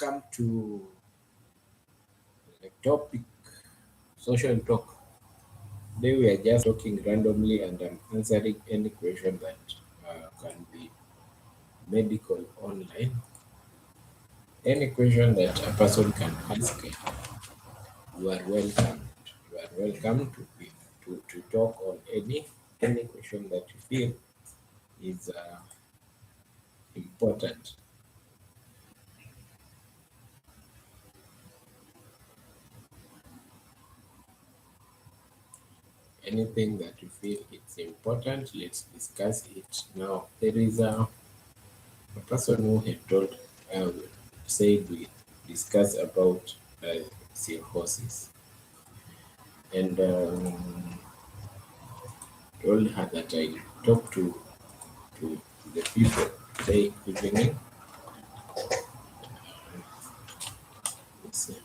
welcome to the topic social talk. Today we are just talking randomly and I'm answering any question that can be medical online. Any question that a person can ask, you are welcome. You are welcome to talk on any question that you feel is important. Anything that you feel it's important, let's discuss it now. There is a person who had told, said we discuss about cirrhosis and told her that I talk to the people today evening. Let's see.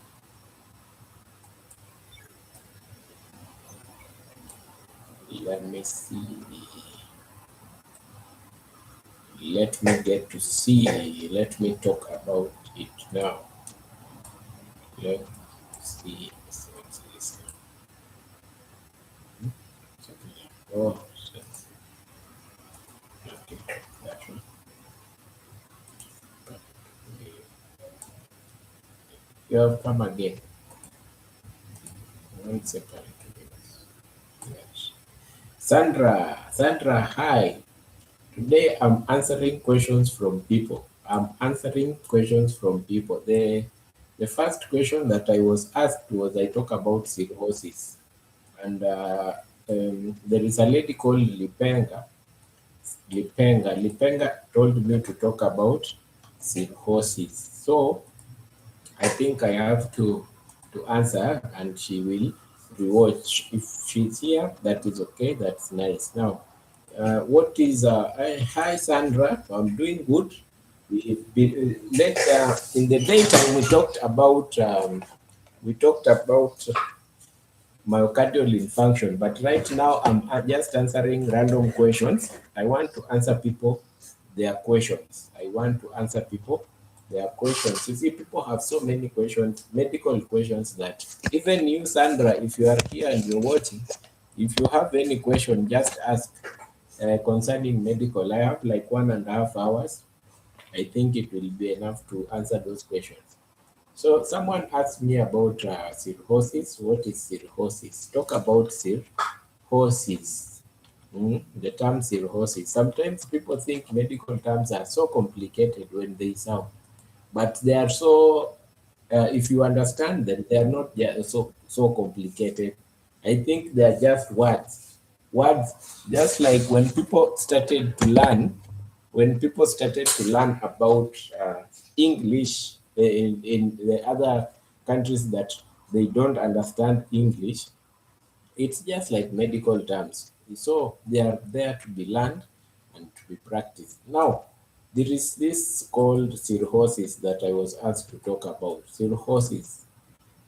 Let me see. Let me get to see. Let me talk about it now. Let's see. What's this? Oh, shit. Okay, that one. You have come again. One second. Yes. Sandra, hi. Today I'm answering questions from people. I'm answering questions from people. The first question that I was asked was I talk about cirrhosis, and there is a lady called Lipenga. Lipenga told me to talk about cirrhosis. So I think I have to answer, and she will rewatch. If she's here, that is okay. That's nice. Now, what is hi Sandra? I'm doing good. In the daytime we talked about myocardial infarction, but right now I'm just answering random questions. I want to answer people their questions. I want to answer people their questions. You see, people have so many questions, medical questions, that even you, Sandra, if you are here and you're watching, if you have any question, just ask concerning medical. I have like 1.5 hours. I think it will be enough to answer those questions. So someone asked me about cirrhosis. What is cirrhosis? Talk about cirrhosis. The term cirrhosis. Sometimes people think medical terms are so complicated when they sound, but they are so. If you understand them, they are not so complicated. I think they are just words. Words, just like when people started to learn about English in the other countries that they don't understand English, it's just like medical terms. So they are there to be learned and to be practiced. Now, there is this called cirrhosis that I was asked to talk about. Cirrhosis.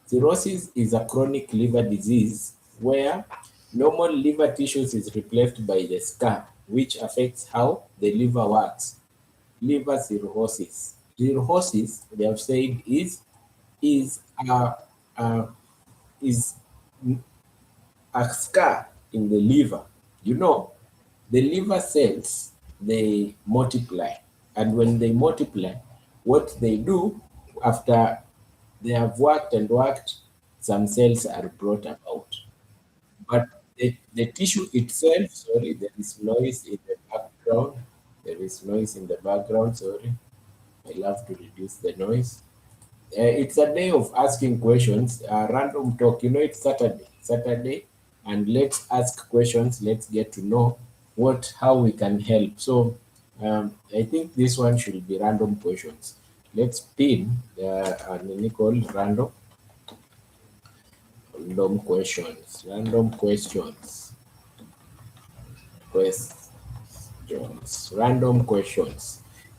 Cirrhosis is a chronic liver disease where normal liver tissues is replaced by the scar, which affects how the liver works. Liver cirrhosis. Cirrhosis, they have said, is a, a is a scar in the liver. You know, the liver cells, they multiply, and when they multiply, what they do after they have worked and worked, some cells are brought about. But the tissue itself, sorry, there is noise in the background. There is noise in the background, sorry. I love to reduce the noise. It's a day of asking questions, random talk. You know, it's Saturday, and let's ask questions. Let's get to know how we can help. So, I think this one should be random questions. Let's pin Nicole random random questions.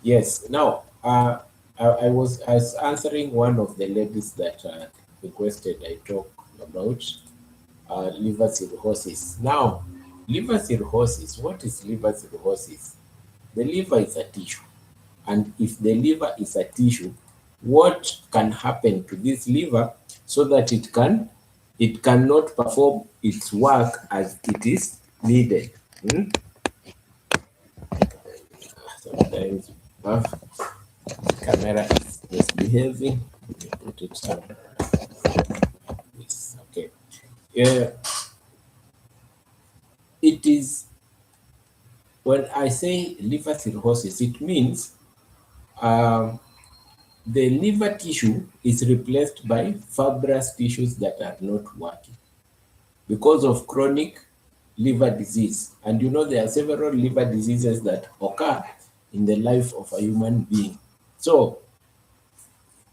Yes. Now, I was answering one of the ladies that requested I talk about liver cirrhosis. Now, liver cirrhosis. What is liver cirrhosis? The liver is a tissue, and if the liver is a tissue, what can happen to this liver so that it cannot perform its work as it is needed. Sometimes camera is misbehaving. Put it somewhere. Yes, okay. Yeah, it is when I say liver cirrhosis, it means um, the liver tissue is replaced by fibrous tissues that are not working because of chronic liver disease. And you know, there are several liver diseases that occur in the life of a human being. So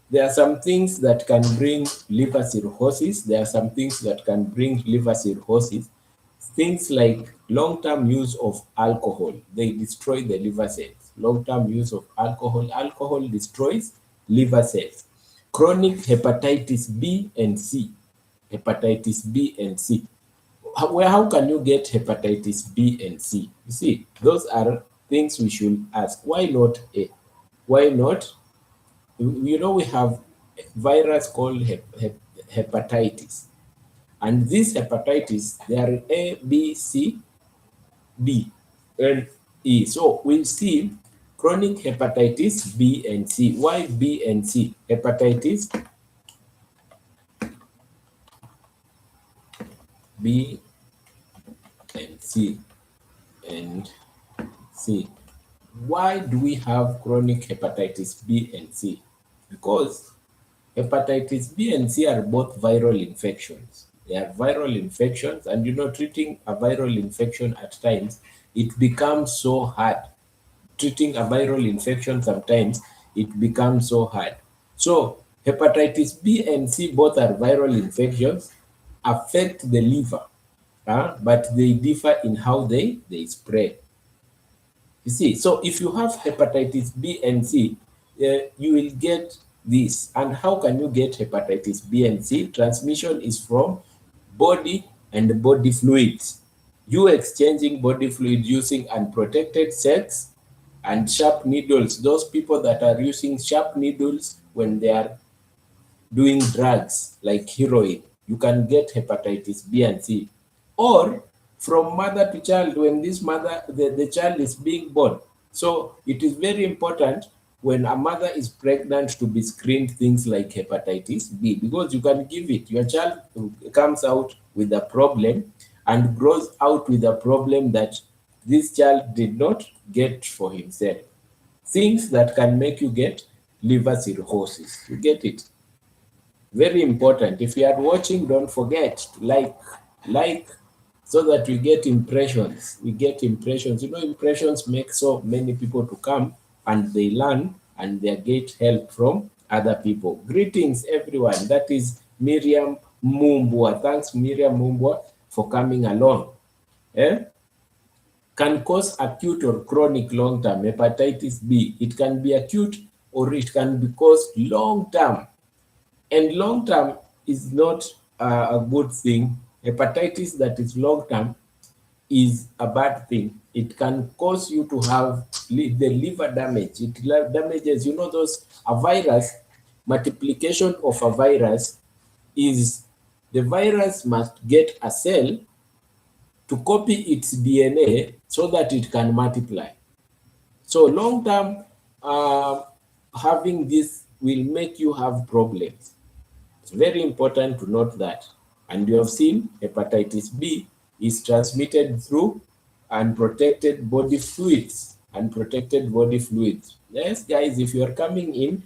there are some things that can bring liver cirrhosis. There are some things that can bring liver cirrhosis. Things like long-term use of alcohol, they destroy the liver cells. Long-term use of alcohol, alcohol destroys liver cells. Chronic hepatitis B and C, hepatitis B and C. How can you get hepatitis B and C? You see, those are things we should ask. Why not A? Why not? You know, we have a virus called hepatitis. And this hepatitis, there are A, B, C, D, and E. So we'll see chronic hepatitis B and C. Why B and C? Hepatitis B and C and C. Why do we have chronic hepatitis B and C? Because hepatitis B and C are both viral infections. They are viral infections, and you know, treating a viral infection at times, it becomes so hard. Treating a viral infection sometimes, it becomes so hard. So, hepatitis B and C, both are viral infections, affect the liver, but they differ in how they spread. You see, so if you have hepatitis B and C, you will get this. And how can you get hepatitis B and C? Transmission is from body and body fluids. You exchanging body fluid using unprotected sex and sharp needles. Those people that are using sharp needles when they are doing drugs like heroin, you can get hepatitis B and C. Or from mother to child, when this mother, the child is being born. So it is very important when a mother is pregnant to be screened things like hepatitis B, because you can give it. Your child comes out with a problem and grows out with a problem that this child did not get for himself. Things that can make you get liver cirrhosis. You get it? Very important. If you are watching, don't forget to like, so that we get impressions. We get impressions. You know, impressions make so many people to come and they learn and they get help from other people. Greetings, everyone. That is Miriam Mumbwa. Thanks, Miriam Mumbwa, for coming along. Can cause acute or chronic long-term hepatitis B. It can be acute or it can be caused long-term. And long term is not a good thing. Hepatitis that is long term is a bad thing. It can cause you to have the liver damage. It damages, you know, a virus, multiplication of a virus is the virus must get a cell to copy its DNA so that it can multiply. So long term, having this will make you have problems. It's very important to note that. And you have seen hepatitis B is transmitted through unprotected body fluids. Unprotected body fluids. Yes, guys, if you are coming in,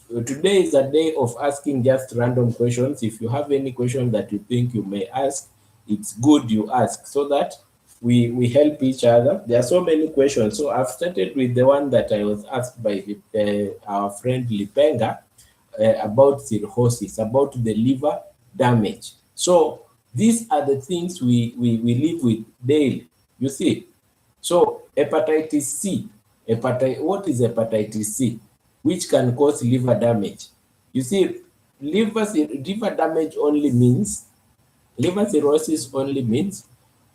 today is a day of asking just random questions. If you have any question that you think you may ask, it's good you ask so that we help each other. There are so many questions. So I've started with the one that I was asked by our friend Lipenga, about cirrhosis, about the liver damage. So these are the things we live with daily, you see. So hepatitis C, what is hepatitis C? Which can cause liver damage. You see, liver damage only means, liver cirrhosis only means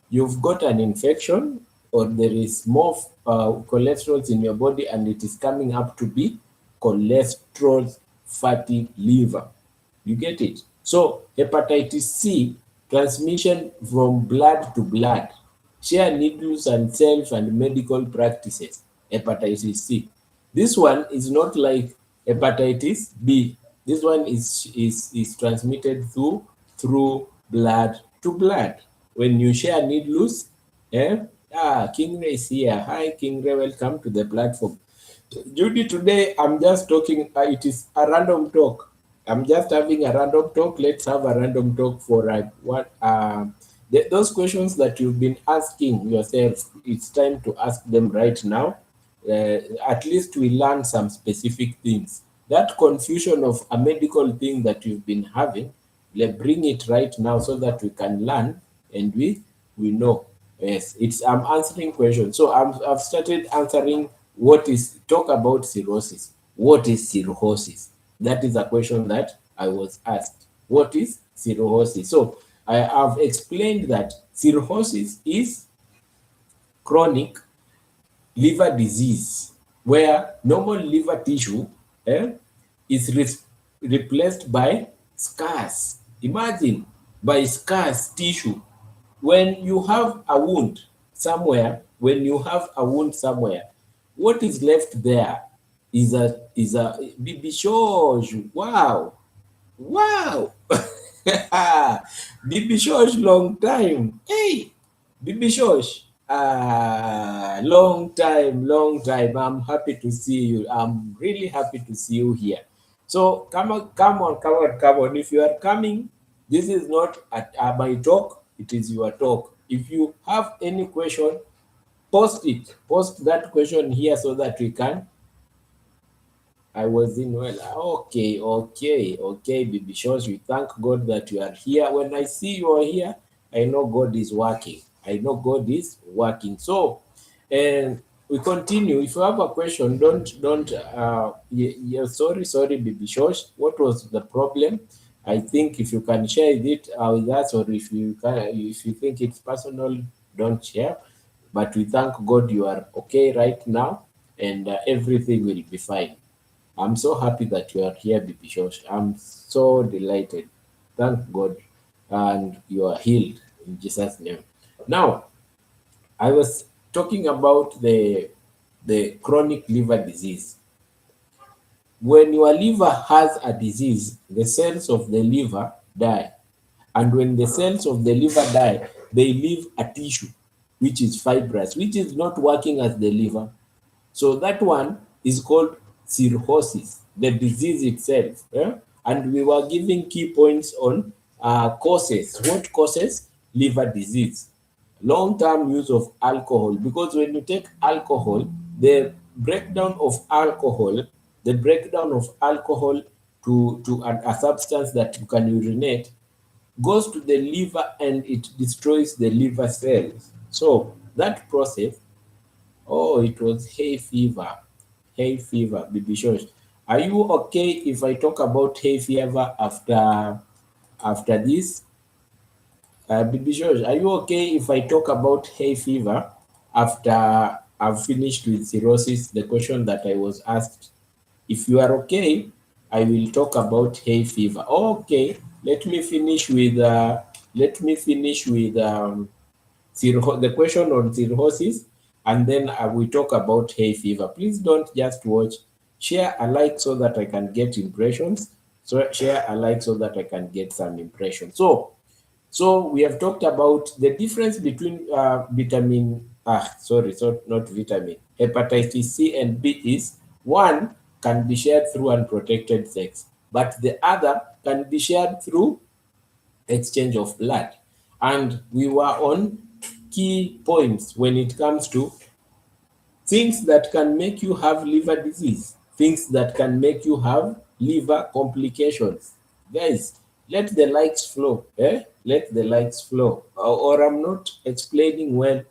you've got an infection or there is more cholesterol in your body and it is coming up to be cholesterol fatty liver. You get it? So hepatitis C, transmission from blood to blood, share needles and self and medical practices. Hepatitis C. This one is not like hepatitis B. This one is transmitted through blood to blood. When you share needles, King Ray is here. Hi, King Ray, welcome to the platform. Judy, today I'm just talking, it is a random talk. I'm just having a random talk. Let's have a random talk for those questions that you've been asking yourself. It's time to ask them right now. At least we learn some specific things. That confusion of a medical thing that you've been having, let's bring it right now so that we can learn and we know. Yes, I'm answering questions. So I've started answering talk about cirrhosis. What is cirrhosis? That is a question that I was asked. What is cirrhosis? So I have explained that cirrhosis is chronic liver disease where normal liver tissue is replaced by scarce. Imagine, by scarce tissue. When you have a wound somewhere, what is left there is a Bibi Shosh. Wow. Bibi Shosh, long time. Hey, Bibi Shosh. Long time. I'm happy to see you. I'm really happy to see you here. So come on. If you are coming, this is not my talk, it is your talk. If you have any question, post that question here so that we can. I was in well. Okay, Bibi Shosh. We thank God that you are here. When I see you are here, I know God is working. So, and we continue. If you have a question, don't. Sorry, Bibi Shosh. What was the problem? I think if you can share it with us, or if you think it's personal, don't share. But we thank God you are okay right now, and everything will be fine. I'm so happy that you are here, Bibi Shosh. I'm so delighted. Thank God, and you are healed in Jesus' name. Now, I was talking about the chronic liver disease. When your liver has a disease, the cells of the liver die. And when the cells of the liver die, they leave a tissue, which is fibrous, which is not working as the liver. So that one is called cirrhosis, the disease itself. And we were giving key points on causes. What causes liver disease? Long-term use of alcohol, because when you take alcohol, the breakdown of alcohol to a substance that you can urinate goes to the liver and it destroys the liver cells. So that process, it was hay fever, Bibi Shosh. Are you okay if I talk about hay fever after this? Bibi Shosh, are you okay if I talk about hay fever after I've finished with cirrhosis, the question that I was asked? If you are okay, I will talk about hay fever. Okay, let me finish with the question on cirrhosis, and then I will talk about hay fever. Please don't just watch. Share a like so that I can get impressions. So share a like so that I can get some impressions. So we have talked about the difference between hepatitis C and B is one can be shared through unprotected sex, but the other can be shared through exchange of blood. And we were on key points when it comes to things that can make you have liver disease, things that can make you have liver complications. Guys, let the likes flow. Let the likes flow. Or I'm not explaining well.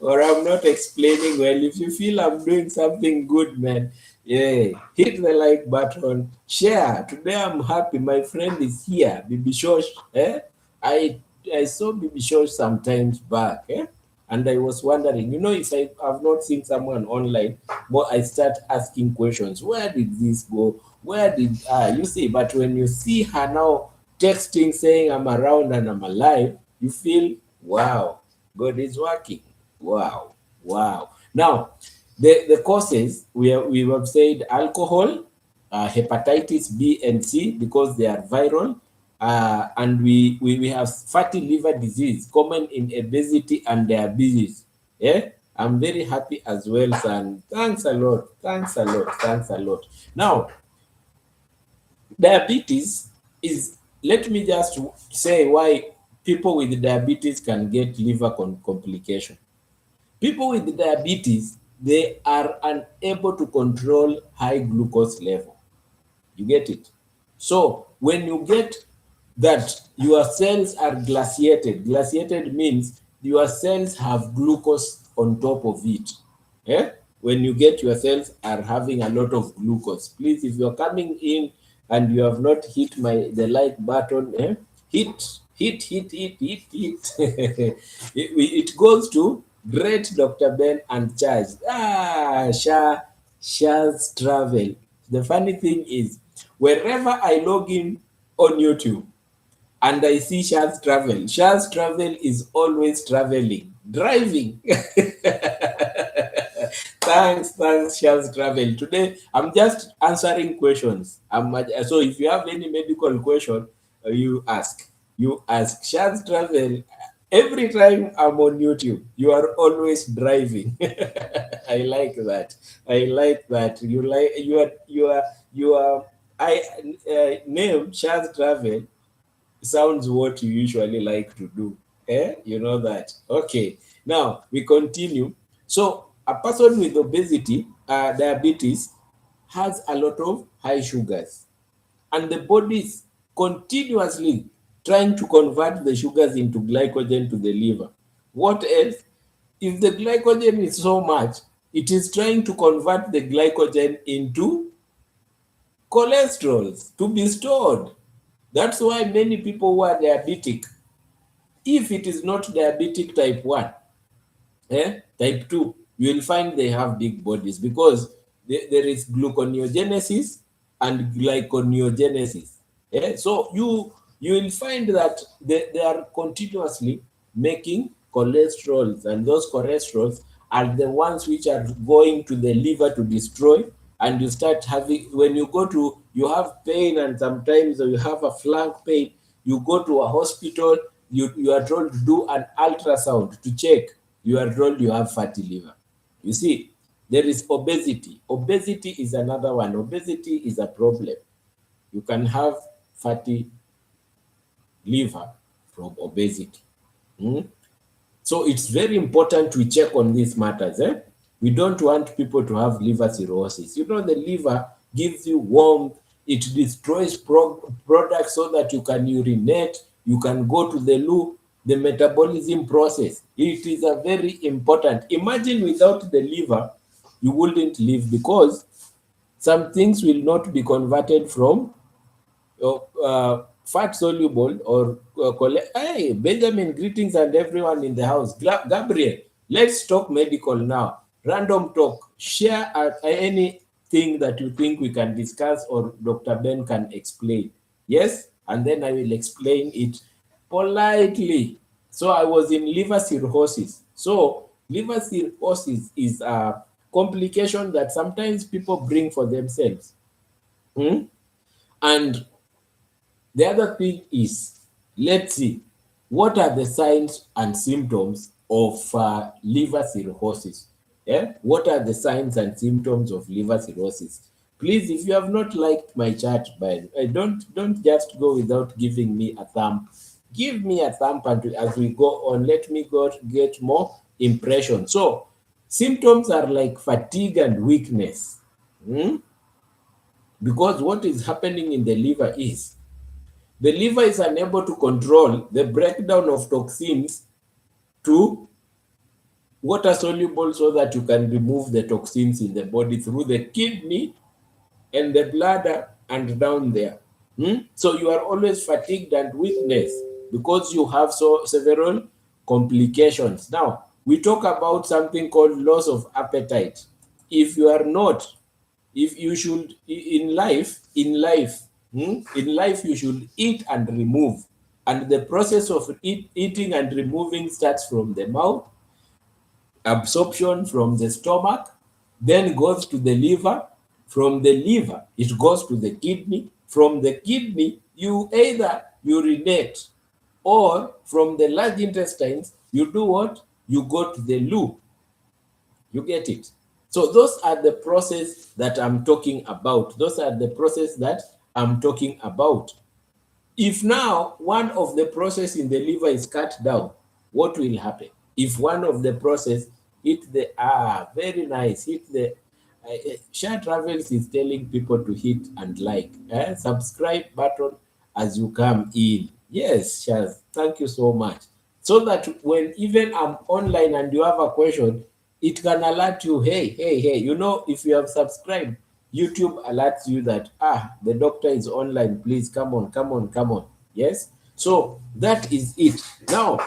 Or I'm not explaining well. If you feel I'm doing something good, man, hit the like button. Share. Today I'm happy. My friend is here. Bibi Shosh. I saw Bibi Shosh sometimes back. And I was wondering, if I have not seen someone online, but I start asking questions. Where did this go? Where did you see? But when you see her now texting saying I'm around and I'm alive, you feel, wow, God is working. Wow, wow. Now, the causes we have said alcohol, hepatitis B and C because they are viral, and we have fatty liver disease common in obesity and diabetes. Yeah, I'm very happy as well, and thanks a lot, thanks a lot, thanks a lot. Now, diabetes is, let me just say why people with diabetes can get liver complication. People with diabetes, they are unable to control high glucose level. You get it? So when you get that your cells are glaciated means your cells have glucose on top of it. Eh? When you get your cells are having a lot of glucose. Please, if you're coming in and you have not hit the like button, hit. It goes to Great Dr. Ben and Charge. Shaz Travel. The funny thing is, wherever I log in on YouTube and I see Shaz Travel is always traveling, driving. Thanks, Shaz Travel. Today, I'm just answering questions. So if you have any medical question, you ask. You ask. Shaz Travel, every time I'm on YouTube, you are always driving. I like that. I like that. You are I name Shaz Travel sounds what you usually like to do. You know that. Okay. Now we continue. So a person with obesity, diabetes, has a lot of high sugars, and the body is continuously trying to convert the sugars into glycogen to the liver. What else? If the glycogen is so much, it is trying to convert the glycogen into cholesterol to be stored. That's why many people who are diabetic, if it is not diabetic type 1, type 2, you will find they have big bodies because there is gluconeogenesis and glyconeogenesis. So you will find that they are continuously making cholesterols, and those cholesterols are the ones which are going to the liver to destroy. And you start having, when you go to, you have pain, and sometimes you have a flank pain, you go to a hospital, you are told to do an ultrasound to check, you are told you have fatty liver. You see, there is obesity. Obesity is another one. Obesity is a problem. You can have fatty liver from obesity. So it's very important to check on these matters. We don't want people to have liver cirrhosis. The liver gives you warmth, it destroys products so that you can urinate, you can go to the loo, the metabolism process. It is a very important. Imagine without the liver, you wouldn't live, because some things will not be converted from fat soluble or hey, Benjamin, greetings, and everyone in the house. Gabriel, let's talk medical now. Random talk. Share anything that you think we can discuss or Dr. Ben can explain. Yes, and then I will explain it politely. So I was in liver cirrhosis. So liver cirrhosis is a complication that sometimes people bring for themselves. And the other thing is, let's see, what are the signs and symptoms of liver cirrhosis? What are the signs and symptoms of liver cirrhosis? Please, if you have not liked my chat, don't just go without giving me a thumb. Give me a thumb, and as we go on, let me get more impression. So, symptoms are like fatigue and weakness. Because what is happening in the liver is, the liver is unable to control the breakdown of toxins to water soluble so that you can remove the toxins in the body through the kidney and the bladder and down there. So you are always fatigued and weakness because you have several complications. Now, We talk about something called loss of appetite. If you are not, if you should in life you should eat and remove, and the process of eating and removing starts from the mouth, absorption from the stomach, then goes to the liver. From the liver, it goes to the kidney. From the kidney, you either urinate, or from the large intestines, you do what? You go to the loo. You get it? So those are the process that I'm talking about. Those are the process that I'm talking about. If now one of the process in the liver is cut down, what will happen? If one of the process hit the very nice, hit the Share Travels is telling people to hit and like, subscribe button as you come in. Yes, Shaz, thank you so much. So that when even I'm online and you have a question, it can alert you, hey, hey, hey. You know, if you have subscribed, YouTube alerts you that, the doctor is online. Please come on, come on, come on. Yes? So that is it. Now,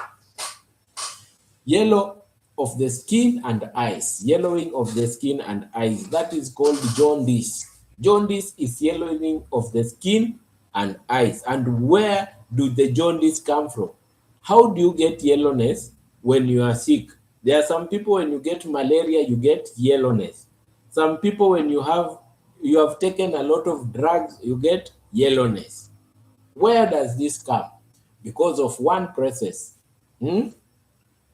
yellow of the skin and eyes, yellowing of the skin and eyes, that is called jaundice. Jaundice is yellowing of the skin and eyes. And where do the jaundice come from? How do you get yellowness when you are sick? There are some people, when you get malaria, you get yellowness. Some people, when you have taken a lot of drugs, you get yellowness. Where does this come? Because of one process. When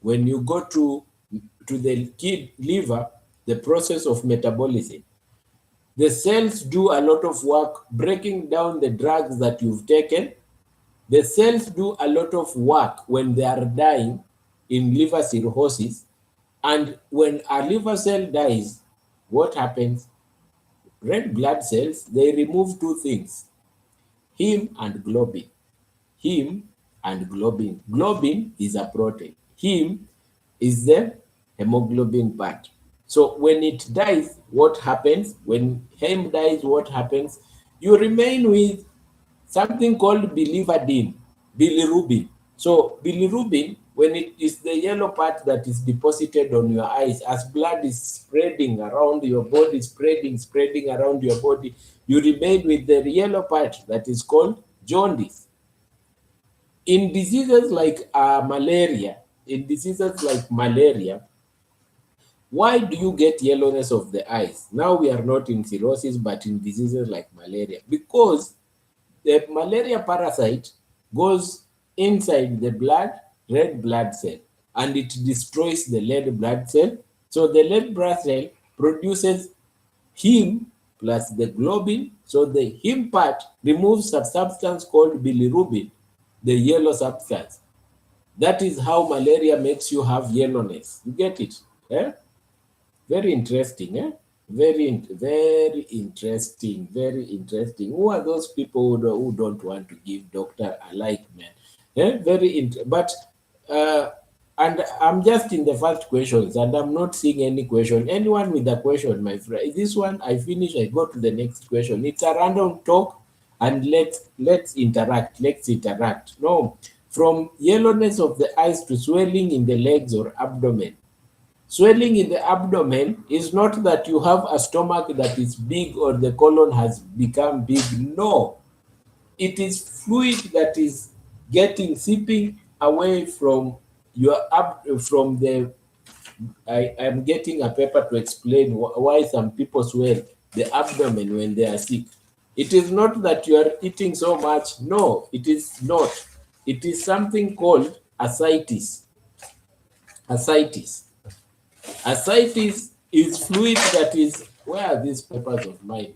you go to the liver, the process of metabolism, the cells do a lot of work breaking down the drugs that you've taken. The cells do a lot of work when they are dying in liver cirrhosis. And when a liver cell dies, what happens? Red blood cells, they remove two things, heme and globin. Heme and globin. Globin is a protein. Heme is the hemoglobin part. So when it dies, what happens? When heme dies, what happens? You remain with something called biliverdin, bilirubin. So bilirubin, when it is the yellow part that is deposited on your eyes, as blood is spreading around your body, spreading around your body, you remain with the yellow part that is called jaundice. In diseases like malaria, why do you get yellowness of the eyes? Now we are not in cirrhosis, but in diseases like malaria, because the malaria parasite goes inside the red blood cell, and it destroys the red blood cell. So the red blood cell produces heme plus the globin. So the heme part removes a substance called bilirubin, the yellow substance. That is how malaria makes you have yellowness. You get it? Eh? Very interesting. Very interesting. Very interesting. Who are those people who don't want to give doctor a like, man? But and I'm just in the first questions, and I'm not seeing any question. Anyone with a question, my friend? This one I finish, I go to the next question. It's a random talk, and let's interact. Let's interact. No, from yellowness of the eyes to swelling in the legs or abdomen. Swelling in the abdomen is not that you have a stomach that is big or the colon has become big. No, it is fluid that is seeping away from from the. I am getting a paper to explain why some people swell the abdomen when they are sick. It is not that you are eating so much. No, it is not. It is something called ascites. Ascites. Ascites is fluid that is, where are these papers of mine?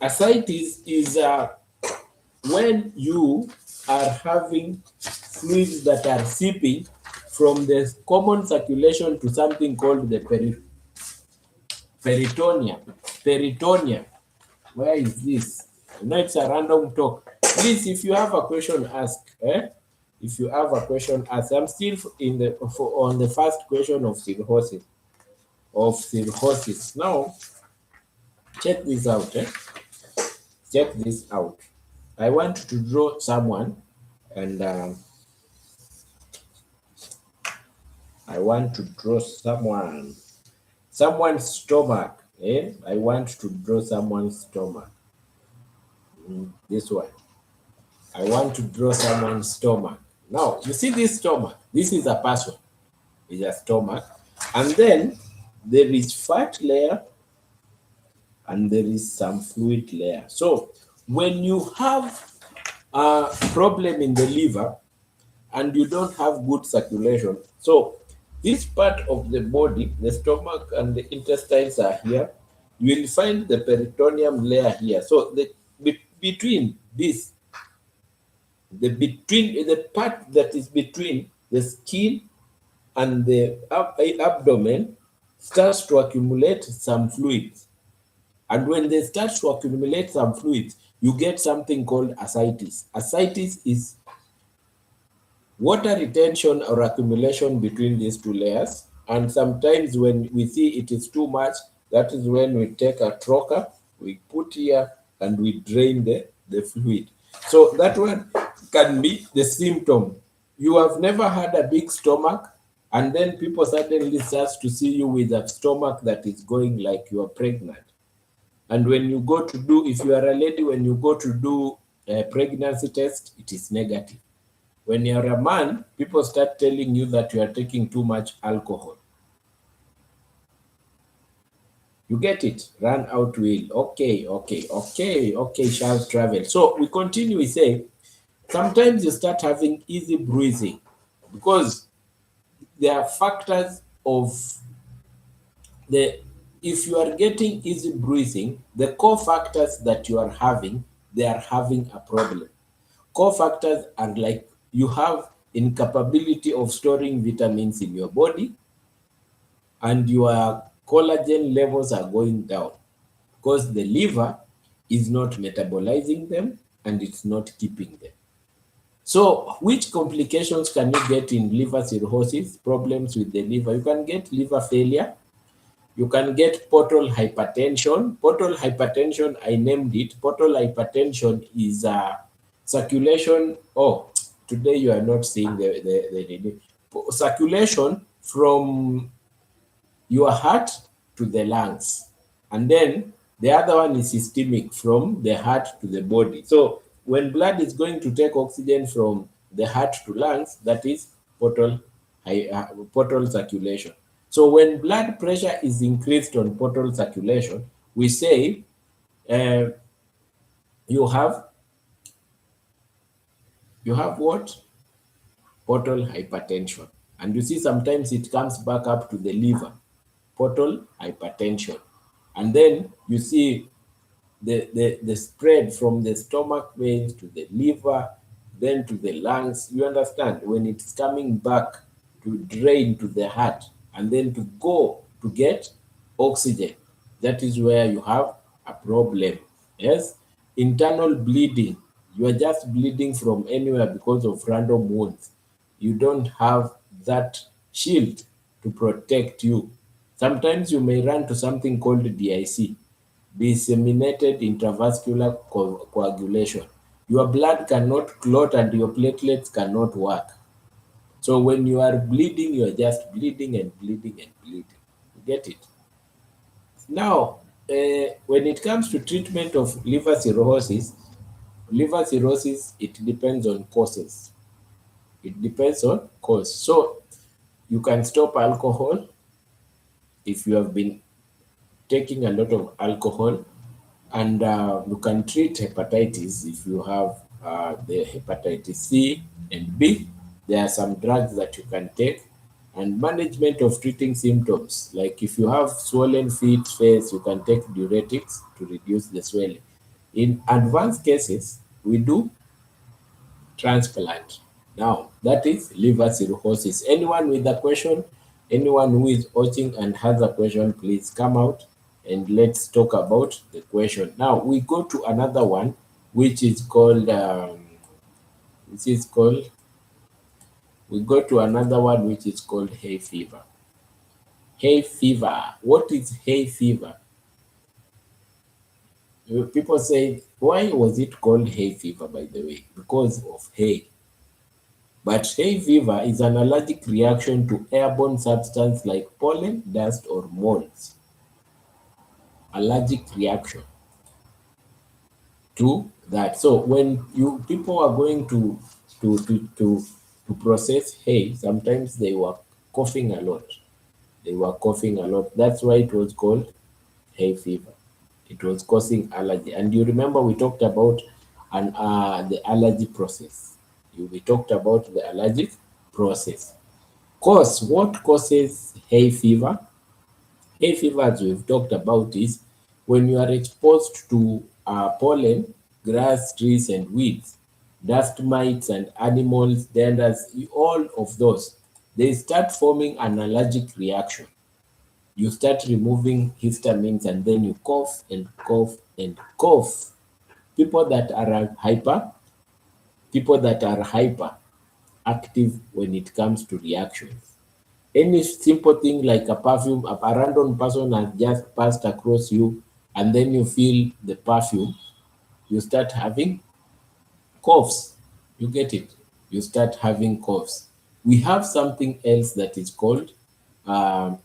Ascites is when you are having fluids that are seeping from the common circulation to something called the peritoneum. Peritoneum. Where is this? No, it's a random talk. Please, if you have a question, ask. If you have a question, ask. I'm still on the first question of cirrhosis. Now, check this out. Check this out. I want to draw someone, and I want to draw someone's stomach. I want to draw someone's stomach. This one. I want to draw someone's stomach. Now, you see this stomach? This is a person with a stomach. And then there is fat layer and there is some fluid layer. So when you have a problem in the liver and you don't have good circulation, so this part of the body, the stomach and the intestines are here. You will find the peritoneum layer here. So between this, the part that is between the skin and the abdomen starts to accumulate some fluids. And when they start to accumulate some fluids, you get something called ascites. Ascites is water retention or accumulation between these two layers. And sometimes when we see it is too much, that is when we take a trocar, we put here and we drain the fluid. So that one can be the symptom. You have never had a big stomach, and then people suddenly start to see you with a stomach that is going like you are pregnant. And when you go to do, if you are a lady, when you go to do a pregnancy test, it is negative. When you're a man, people start telling you that you are taking too much alcohol. You get it? Run out will. Okay, shall travel. So we continue, we say, sometimes you start having easy bruising because there are factors of the, if you are getting easy bruising, the core factors that you are having, they are having a problem. Core factors are like you have incapability of storing vitamins in your body and your collagen levels are going down because the liver is not metabolizing them and it's not keeping them. So which complications can you get in liver cirrhosis, problems with the liver? You can get liver failure. You can get portal hypertension. Portal hypertension, I named it. Portal hypertension is a circulation. Oh, today you are not seeing the circulation from your heart to the lungs. And then the other one is systemic from the heart to the body. So when blood is going to take oxygen from the heart to lungs, that is portal circulation. So when blood pressure is increased on portal circulation, we say you have what? Portal hypertension. And you see sometimes it comes back up to the liver, portal hypertension. And then you see the spread from the stomach veins to the liver, then to the lungs. You understand? When it's coming back to drain to the heart and then to go to get oxygen, that is where you have a problem. Yes? Internal bleeding. You are just bleeding from anywhere because of random wounds. You don't have that shield to protect you. Sometimes you may run to something called DIC, disseminated intravascular coagulation. Your blood cannot clot and your platelets cannot work. So when you are bleeding, you are just bleeding and bleeding and bleeding. You get it? Now, when it comes to treatment of liver cirrhosis, it depends on causes. It depends on cause. So you can stop alcohol if you have been taking a lot of alcohol, and you can treat hepatitis if you have the hepatitis C and B. There are some drugs that you can take, and management of treating symptoms. Like if you have swollen feet, face, you can take diuretics to reduce the swelling. In advanced cases, we do transplant. Now, that is liver cirrhosis. Anyone with a question, anyone who is watching and has a question, please come out and let's talk about the question. Now, we go to another one, which is called, we go to another one, which is called hay fever. Hay fever. What is hay fever? People say, why was it called hay fever, by the way? Because of hay. But hay fever is an allergic reaction to airborne substance like pollen, dust, or molds. Allergic reaction to that. So when you people are going to to to, to process hay, sometimes they were coughing a lot. They were coughing a lot. That's why it was called hay fever. It was causing allergy. And you remember we talked about the allergy process. We talked about the allergic process. What causes hay fever? Hay fever, as we've talked about, is when you are exposed to pollen, grass, trees, and weeds, dust mites, and animals, danders, all of those, they start forming an allergic reaction. You start removing histamines and then you cough and cough and cough. People that are hyper, people that are hyper active when it comes to reactions. Any simple thing like a perfume, a random person has just passed across you, and then you feel the perfume, you start having coughs. You get it? You start having coughs. We have something else that is called um,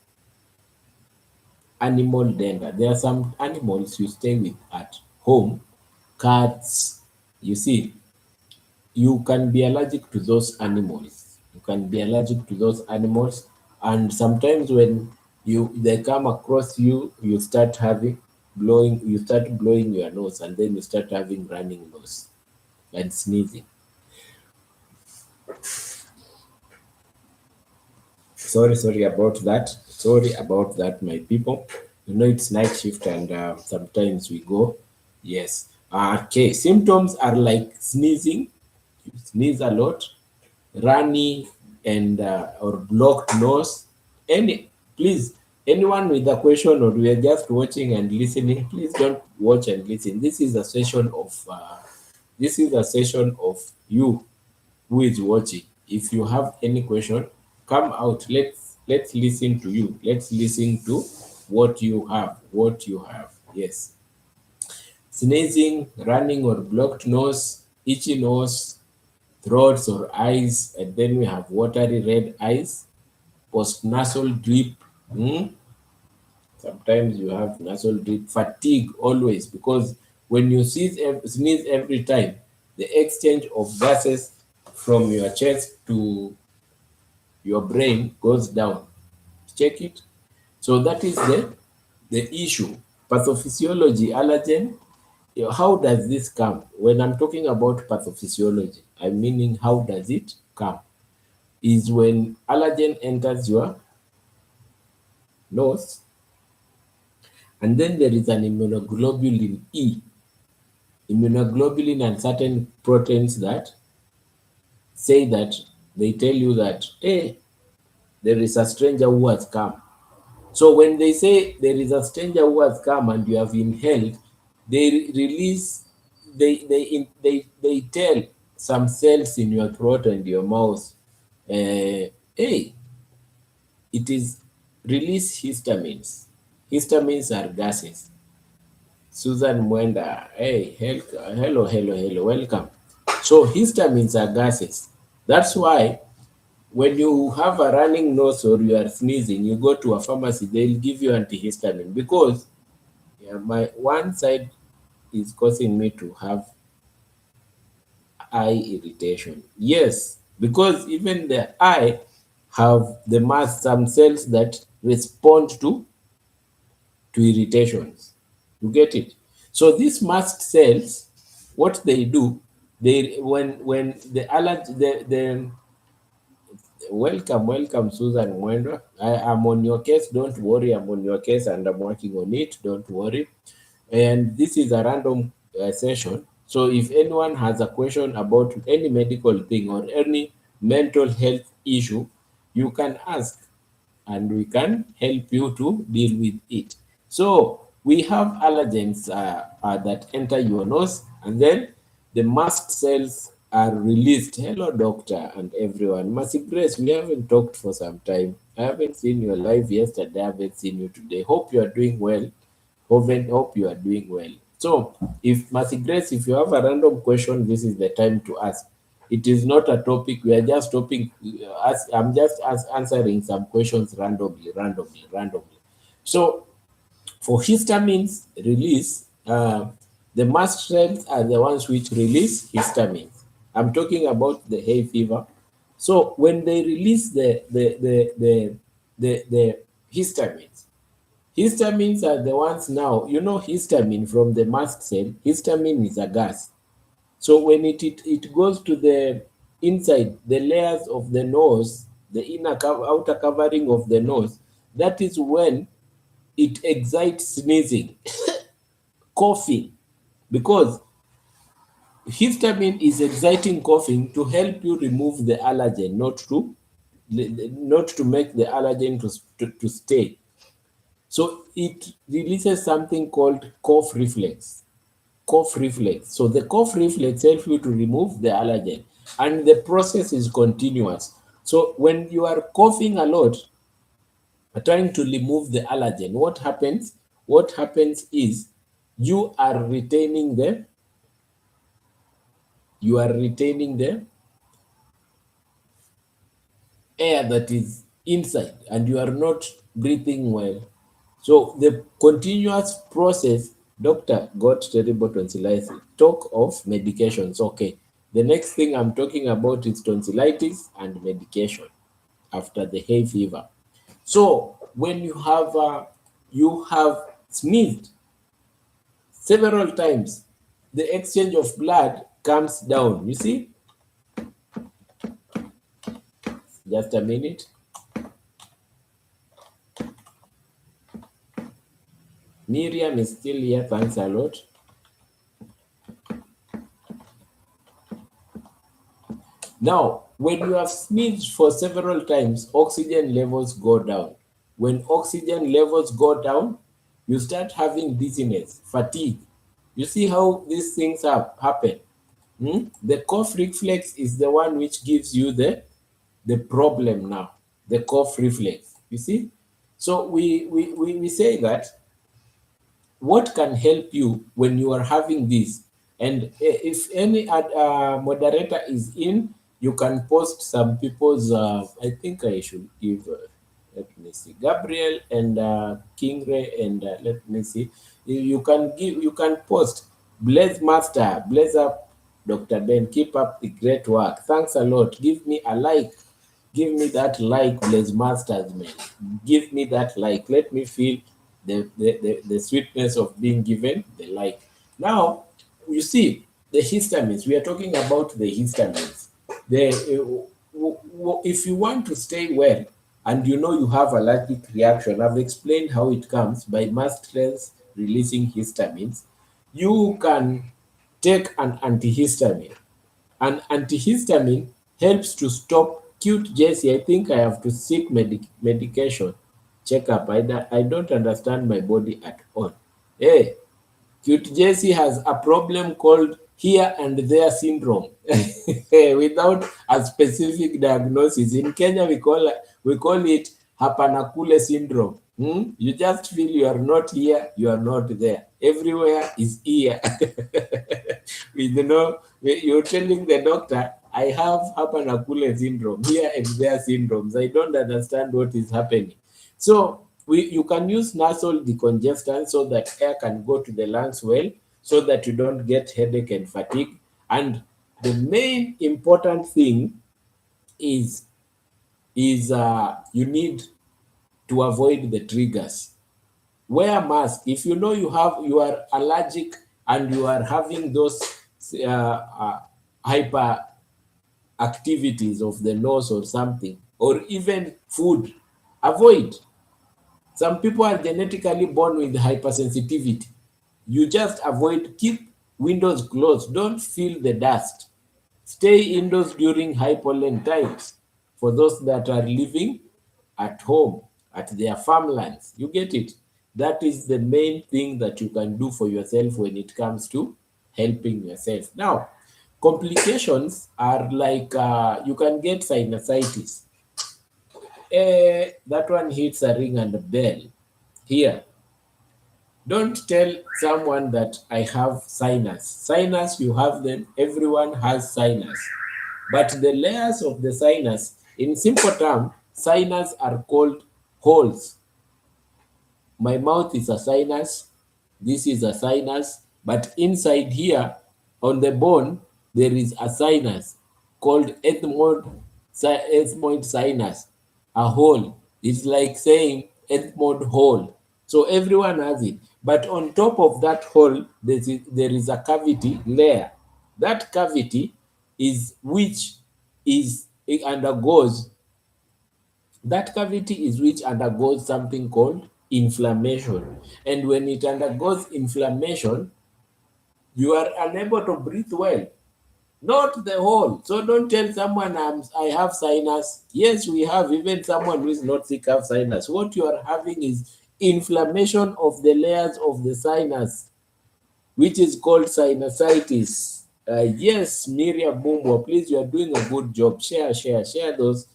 animal dander. There are some animals you stay with at home, cats. You see, you can be allergic to those animals. You can be allergic to those animals, and sometimes when they come across you, you start having blowing. You start blowing your nose, and then you start having running nose and sneezing. Sorry about that. Sorry about that, my people. You know it's night shift, and sometimes we go. Yes. Okay. Symptoms are like sneezing. You sneeze a lot, runny and or blocked nose. Please, anyone with a question or we are just watching and listening, please don't watch and listen. This is a session of you who is watching. If you have any question, come out. Let's listen to you. Let's listen to what you have. What you have. Yes. Sneezing, running or blocked nose, itchy nose, throats or eyes, and then we have watery red eyes, post-nasal drip. Sometimes you have nasal drip, fatigue always, because when you sneeze every time, the exchange of gases from your chest to your brain goes down. Check it. So that is the issue. Pathophysiology, allergen. How does this come? When I'm talking about pathophysiology, I'm meaning how does it come? Is when allergen enters your nose, and then there is an immunoglobulin E, immunoglobulin and certain proteins that say that they tell you that, hey, there is a stranger who has come. So when they say there is a stranger who has come and you have inhaled, release, they tell some cells in your throat and your mouth, hey, it is release histamines. Histamines are gases. Susan Mwenda, hey, hello, welcome. So histamines are gases. That's why when you have a running nose or you are sneezing, you go to a pharmacy, they'll give you antihistamine because my one side is causing me to have eye irritation. Yes, because even the eye have some cells that respond to irritations. You get it? So these mast cells, what they do, they when the allergy, the welcome Susan Mwendwa. I am on your case. Don't worry, I'm on your case and I'm working on it. Don't worry. And this is a random session. So if anyone has a question about any medical thing or any mental health issue, you can ask and we can help you to deal with it. So we have allergens that enter your nose, and then the mast cells are released. Hello, doctor, and everyone. Mercy Grace, we haven't talked for some time. I haven't seen you live yesterday. I haven't seen you today. Hope you are doing well. Hope you are doing well. So, if Mercy Grace, if you have a random question, this is the time to ask. It is not a topic. We are just topic. I'm just answering some questions randomly. So for histamines release, the mast cells are the ones which release histamines. I'm talking about the hay fever. So when they release the histamines, histamines are the ones now, histamine from the mast cell, histamine is a gas. So when it goes to the inside, the layers of the nose, the outer covering of the nose, that is when it excites sneezing, coughing, because histamine is exciting coughing to help you remove the allergen, not to make the allergen to stay. So it releases something called cough reflex. Cough reflex. So the cough reflex helps you to remove the allergen, and the process is continuous. So when you are coughing a lot, trying to remove the allergen, what happens? What happens is you are retaining the air that is inside, and you are not breathing well. So the continuous process, doctor got terrible tonsillitis. Talk of medications. Okay. The next thing I'm talking about is tonsillitis and medication after the hay fever. So when you have sneezed several times, the exchange of blood comes down. You see? Just a minute. Miriam is still here. Thanks a lot. Now, when you have sneezed for several times, oxygen levels go down. When oxygen levels go down, you start having dizziness, fatigue. You see how these things happen. The cough reflex is the one which gives you the problem now, the cough reflex. You see? So we say that what can help you when you are having this, and if any moderator is in, you can post some people's I think I should give let me see, Gabriel and King Ray, and let me see, you can post Blaze Master, Blaze up, Dr. Ben, keep up the great work, thanks a lot, give me a like. Give me that like, Blaze Masters, man. Give me that like. Let me feel the sweetness of being given the like. Now, you see, the histamines, we are talking about the histamines. If you want to stay well and you know you have allergic reaction, I've explained how it comes by mast cells releasing histamines. You can take an antihistamine. An antihistamine helps to stop cute Jesse. I think I have to seek medication checkup. I don't understand my body at all. Hey, cute Jesse has a problem called here and there syndrome without a specific diagnosis. In Kenya, we call it Hapanakule syndrome. You just feel you are not here, you are not there. Everywhere is here. You're telling the doctor, I have Hapanakule syndrome, here and there syndromes. I don't understand what is happening. So you can use nasal decongestant so that air can go to the lungs well, so that you don't get headache and fatigue. And the main important thing is you need to avoid the triggers. Wear mask if you know you are allergic and you are having those hyper activities of the nose or something, or even food. Avoid. Some people are genetically born with hypersensitivity. You just avoid, keep windows closed, don't feel the dust. Stay indoors during high pollen times for those that are living at home, at their farmlands. You get it? That is the main thing that you can do for yourself when it comes to helping yourself. Now, complications are like you can get sinusitis. That one hits a ring and a bell. Here, don't tell someone that I have sinus. Sinus, you have them. Everyone has sinus. But the layers of the sinus, in simple term, sinus are called holes. My mouth is a sinus, this is a sinus, but inside here on the bone, there is a sinus called ethmoid sinus, a hole. It's like saying ethmoid hole. So everyone has it. But on top of that hole, there is a cavity layer. That cavity is which is it undergoes that cavity is which undergoes something called inflammation. And when it undergoes inflammation, you are unable to breathe well, not the whole. So don't tell someone I have sinus. Yes, we have. Even someone who is not sick have sinus. What you are having is inflammation of the layers of the sinus, which is called sinusitis. Yes, Miriam Bumbo, please, you are doing a good job. Share those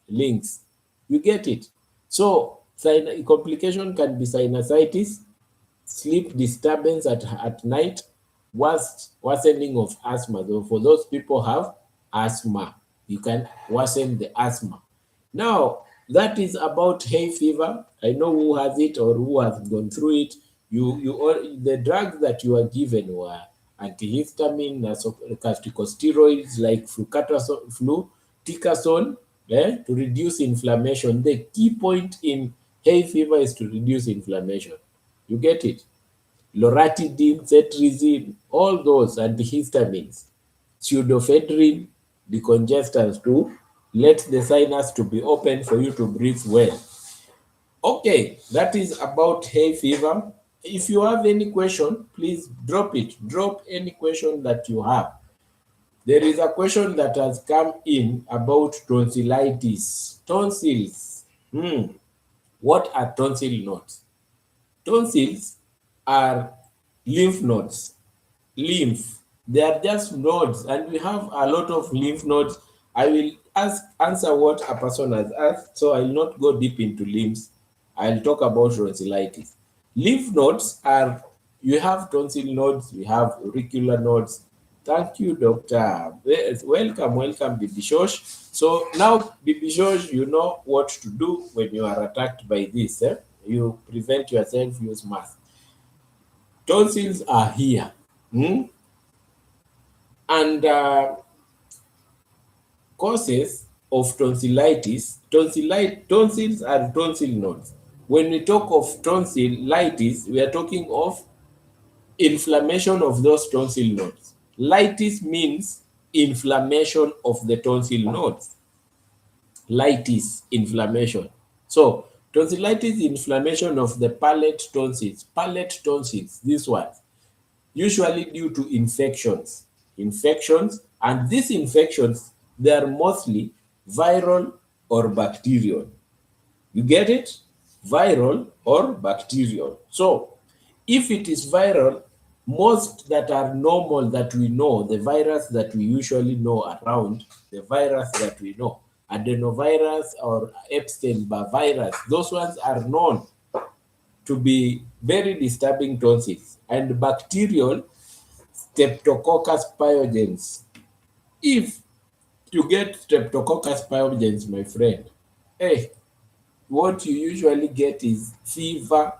links. You get it. So, complication can be sinusitis, sleep disturbance at night, worsening of asthma. So for those people who have asthma, you can worsen the asthma. Now, that is about hay fever. I know who has it or who has gone through it. The drugs that you are given were antihistamine, corticosteroids like fluticasone, to reduce inflammation. The key point in hay fever is to reduce inflammation. You get it? Loratadine, cetirizine, all those antihistamines, pseudoephedrine, decongestants to let the sinus to be open for you to breathe well. Okay, that is about hay fever. If you have any question, please drop it. Drop any question that you have. There is a question that has come in about tonsillitis. Tonsils. What are tonsil nodes? Tonsils are lymph nodes. Lymph. They are just nodes, and we have a lot of lymph nodes. I will answer what a person has asked, so I will not go deep into limbs. I'll talk about tonsillitis. Lymph nodes are, you have tonsil nodes, we have auricular nodes. Thank you, Doctor. Welcome, Bibi Shosh. So now, Bibi Shosh, you know what to do when you are attacked by this. You prevent yourself, use mask. Tonsils are here. And causes of tonsillitis, tonsils are tonsil nodes. When we talk of tonsillitis, we are talking of inflammation of those tonsil nodes. Litis means inflammation of the tonsil nodes. Litis, inflammation. So, tonsillitis, inflammation of the palate tonsils. Palate tonsils, this one, usually due to infections. And these infections, they are mostly viral or bacterial. You get it? Viral or bacterial. So, if it is viral, most that are normal that we know, the virus that we usually know around, the virus that we know, adenovirus or Epstein-Barr virus, those ones are known to be very disturbing tonsils. And bacterial, Streptococcus pyogenes. If you get Streptococcus pyogenes, my friend, hey, what you usually get is fever.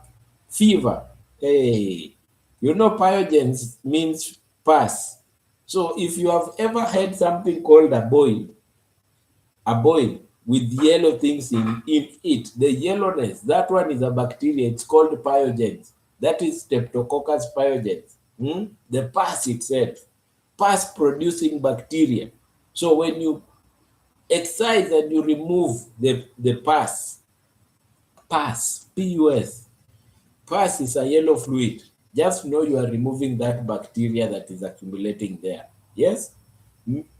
Hey, you know, pyogenes means pus. So if you have ever had something called a boil with yellow things in it, the yellowness, that one is a bacteria. It's called pyogenes. That is Streptococcus pyogenes. The pus itself, pus producing bacteria. So when you excise and you remove the pus, pus is a yellow fluid. Just know you are removing that bacteria that is accumulating there. Yes?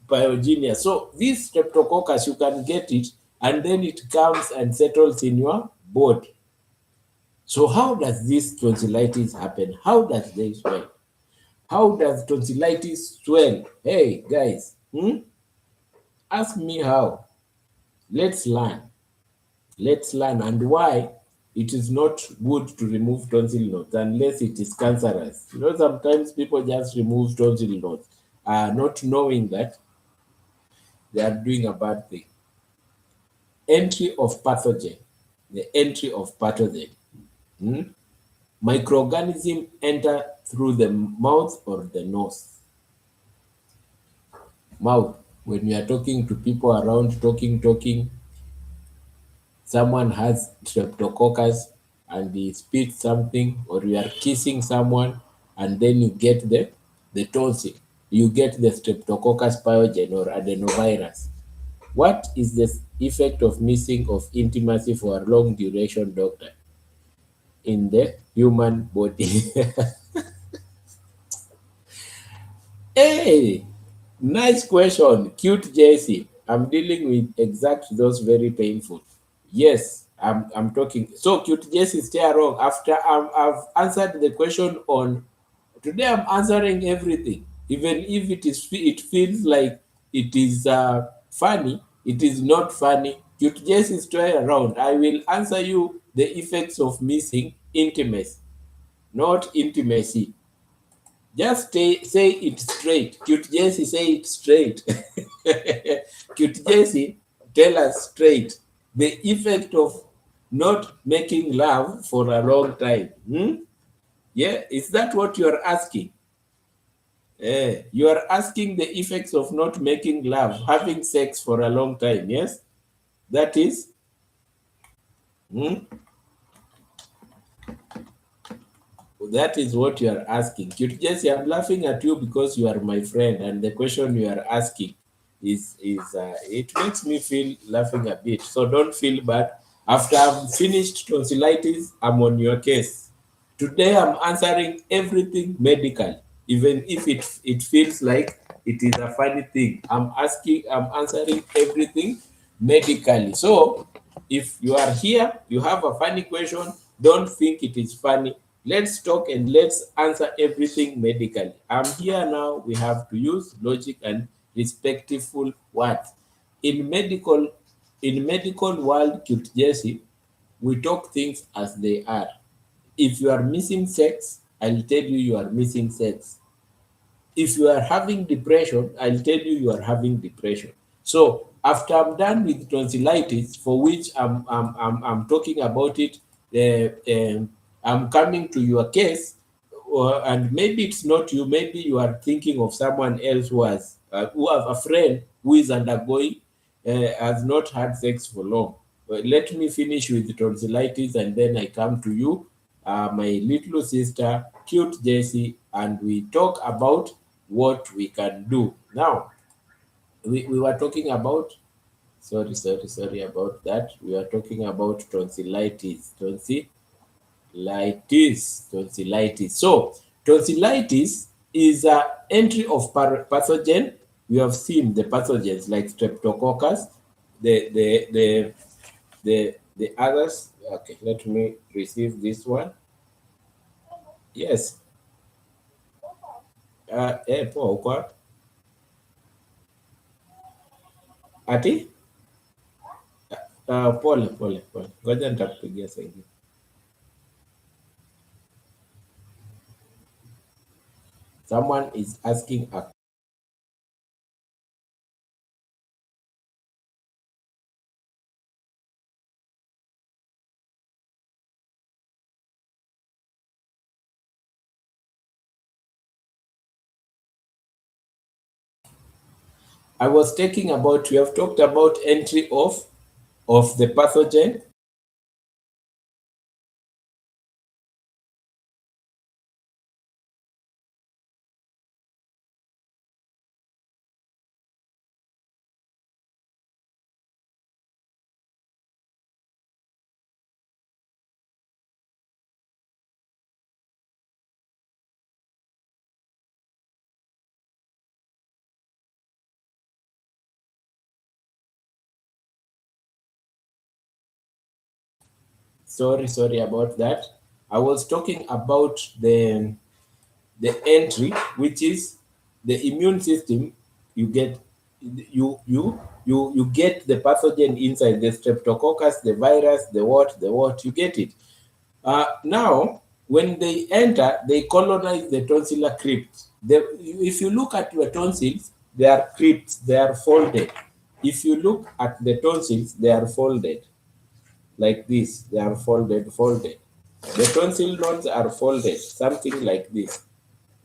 Pyogenia. So this Streptococcus, you can get it, and then it comes and settles in your body. So how does this tonsillitis happen? How does they swell? How does tonsillitis swell? Hey, guys, ask me how. Let's learn. And why it is not good to remove tonsil nodes unless it is cancerous. You know, sometimes people just remove tonsil nodes, not knowing that they are doing a bad thing. Entry of pathogen, the entry of pathogen. Microorganism enter through the mouth or the nose. Mouth, when you are talking to people around, talking, someone has streptococcus and he spits something, or you are kissing someone and then you get the tonsil, you get the streptococcus pyogen or adenovirus. What is the effect of missing of intimacy for a long duration, doctor, in the human body? Hey, nice question, cute Jesse. I'm dealing with exact those very painful. Yes, I'm talking. So cute Jesse, stay wrong. After I've answered the question on today, I'm answering everything. Even if it feels like it is funny, it is not funny. Cute Jesse, stay around. I will answer you the effects of missing intimacy, not intimacy. Just say it straight. Cute Jesse, say it straight. Cute Jesse, tell us straight the effect of not making love for a long time. Yeah, is that what you are asking? You are asking the effects of not making love, having sex for a long time. Yes, that is. Hmm? That is what you are asking. Cute Jesse, I'm laughing at you because you are my friend, and the question you are asking is it makes me feel laughing a bit. So don't feel bad. After I've finished tonsillitis, I'm on your case. Today I'm answering everything medical, even if it feels like it is a funny thing. I'm answering everything medically. So if you are here, you have a funny question, don't think it is funny. Let's talk and let's answer everything medically. I'm here now. We have to use logic and respectful words. In medical, in medical world, cute Jesse, we talk things as they are. If you are missing sex, I'll tell you you are missing sex. If you are having depression, I'll tell you you are having depression. So after I'm done with tonsillitis, for which I'm talking about it, I'm coming to your case, and maybe it's not you. Maybe you are thinking of someone else who have a friend who is undergoing, has not had sex for long. But let me finish with tonsillitis, and then I come to you, my little sister, cute Jessie, and we talk about what we can do. Now, we were talking about, sorry about that. We are talking about tonsillitis, tonsillitis. So, tonsillitis is a entry of pathogen. We have seen the pathogens like streptococcus, the others. Okay, let me receive this one. Yes. Poa uko wapi? Ati? Pole. Ngoja nitakupigia saa ingine. Someone is asking a I was talking about, we have talked about entry of the pathogen. Sorry about that. I was talking about the entry, which is the immune system. You get you get the pathogen inside the streptococcus, the virus, the what, you get it. Now, when they enter, they colonize the tonsillar crypt. If you look at your tonsils, they are crypts, they are folded. If you look at the tonsils, they are folded like this. They are folded. The tonsil nodes are folded, something like this.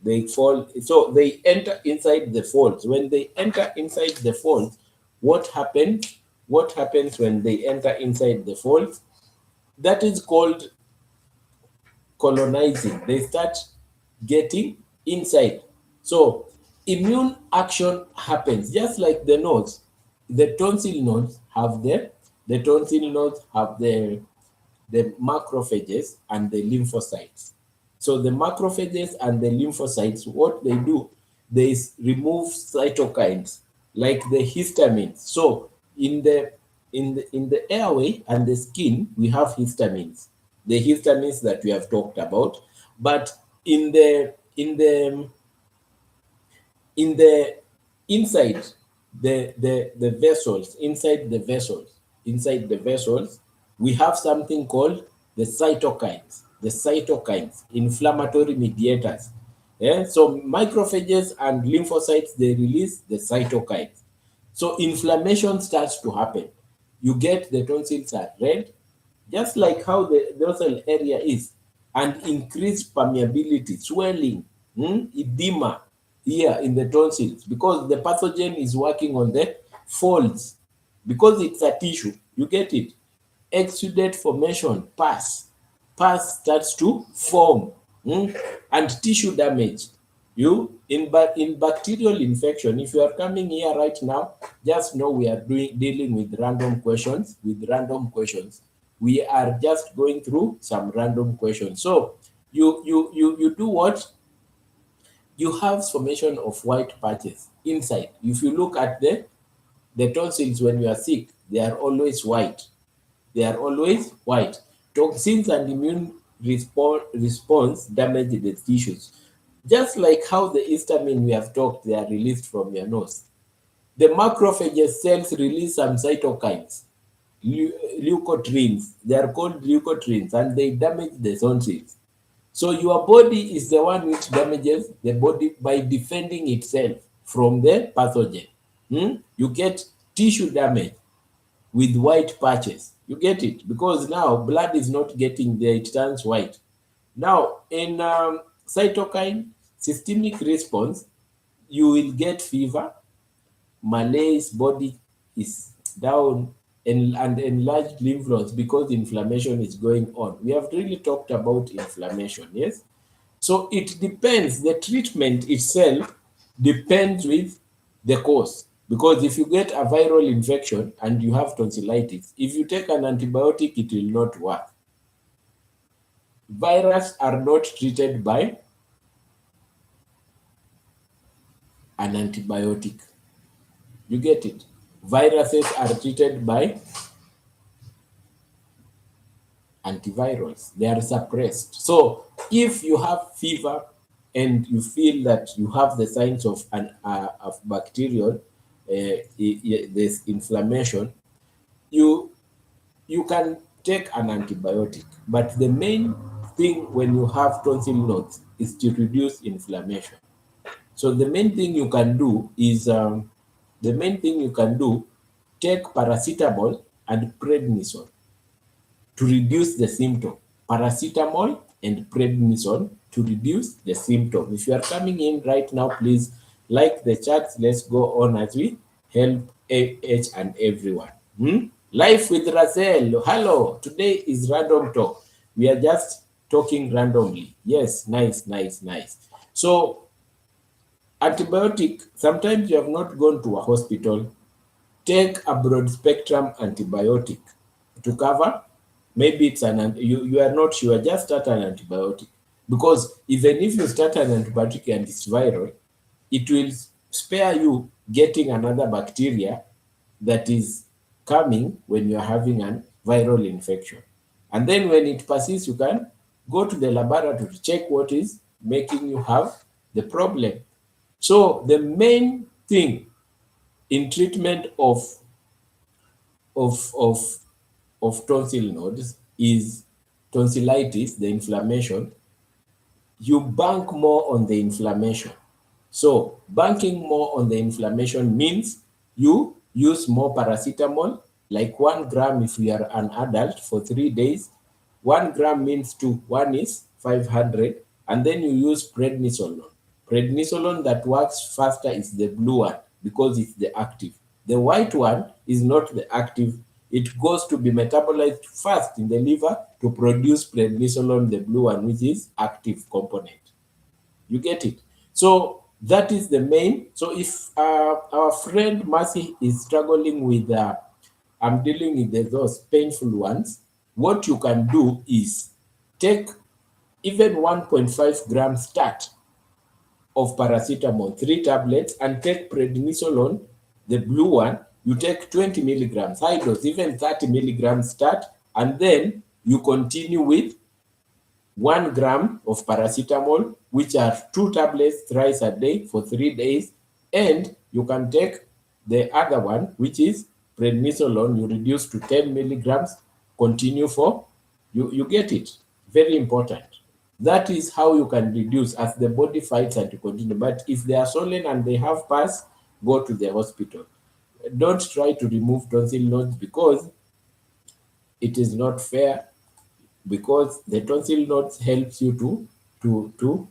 They fold, so they enter inside the folds. When they enter inside the folds, what happens? What happens when they enter inside the folds? That is called colonizing. They start getting inside. So immune action happens just like the nodes. The tonsil nodes have the tonsil nodes have the macrophages and the lymphocytes. So the macrophages and the lymphocytes, what they do, they remove cytokines like the histamines. So in the airway and the skin, we have histamines, the histamines that we have talked about. But in the inside the vessels, inside the vessels, we have something called the cytokines, inflammatory mediators. Yeah, so macrophages and lymphocytes, they release the cytokines. So inflammation starts to happen. You get the tonsils are red, just like how the dorsal area is, and increased permeability, swelling, edema here in the tonsils, because the pathogen is working on the folds, because it's a tissue. You get it? Exudate formation, pus starts to form, and tissue damage. You in bacterial infection, if you are coming here right now, just know we are dealing with random questions. We are just going through some random questions. So you do what? You have formation of white patches inside. If you look at the tonsils when you are sick, they are always white. They are always white. Toxins and immune response damage the tissues. Just like how the histamine we have talked, they are released from your nose. The macrophages cells release some cytokines, leukotrienes. They are called leukotrienes, and they damage the tonsils. So your body is the one which damages the body by defending itself from the pathogen. You get tissue damage with white patches. You get it? Because now blood is not getting there, it turns white. Now, in cytokine systemic response, you will get fever, malaise, body is down, and enlarged lymph nodes because inflammation is going on. We have really talked about inflammation, yes? So it depends, the treatment itself depends with the cause. Because if you get a viral infection and you have tonsillitis, if you take an antibiotic, it will not work. Viruses are not treated by an antibiotic. You get it? Viruses are treated by antivirals. They are suppressed. So if you have fever and you feel that you have the signs of of bacterial this inflammation, you can take an antibiotic. But the main thing when you have tonsil nodes is to reduce inflammation. So the main thing you can do is take paracetamol and prednisone to reduce the symptom. Paracetamol and prednisone to reduce the symptom. If you are coming in right now, please like the chat. Let's go on as we help each and everyone. Life with Razel. Hello. Today is random talk. We are just talking randomly. Yes, nice, nice, nice. So antibiotic, sometimes you have not gone to a hospital, take a broad spectrum antibiotic to cover. Maybe it's you are not sure, just start an antibiotic, because even if you start an antibiotic and it's viral, it will spare you getting another bacteria that is coming when you are having a viral infection. And then when it persists, you can go to the laboratory to check what is making you have the problem. So the main thing in treatment of of of tonsil nodes is tonsillitis, the inflammation. You bank more on the inflammation. So banking more on the inflammation means you use more paracetamol, like 1 gram if you are an adult for 3 days. 1 gram means 2. One is 500. And then you use prednisolone. Prednisolone that works faster is the blue one because it's the active. The white one is not the active. It goes to be metabolized fast in the liver to produce prednisolone, the blue one, which is active component. You get it? So that is the main. So if our friend Mercy is struggling with, I'm dealing with those painful ones, what you can do is take even 1.5 grams start of paracetamol, 3 tablets, and take prednisolone, the blue one. You take 20 milligrams, high dose, even 30 milligrams start, and then you continue with 1 gram of paracetamol, which are 2 tablets thrice a day for 3 days. And you can take the other one, which is prednisolone, you reduce to 10 milligrams, continue for, you get it. Very important. That is how you can reduce as the body fights and to continue. But if they are swollen and they have pus, go to the hospital. Don't try to remove tonsil nodes because it is not fair, because the tonsil nodes helps you to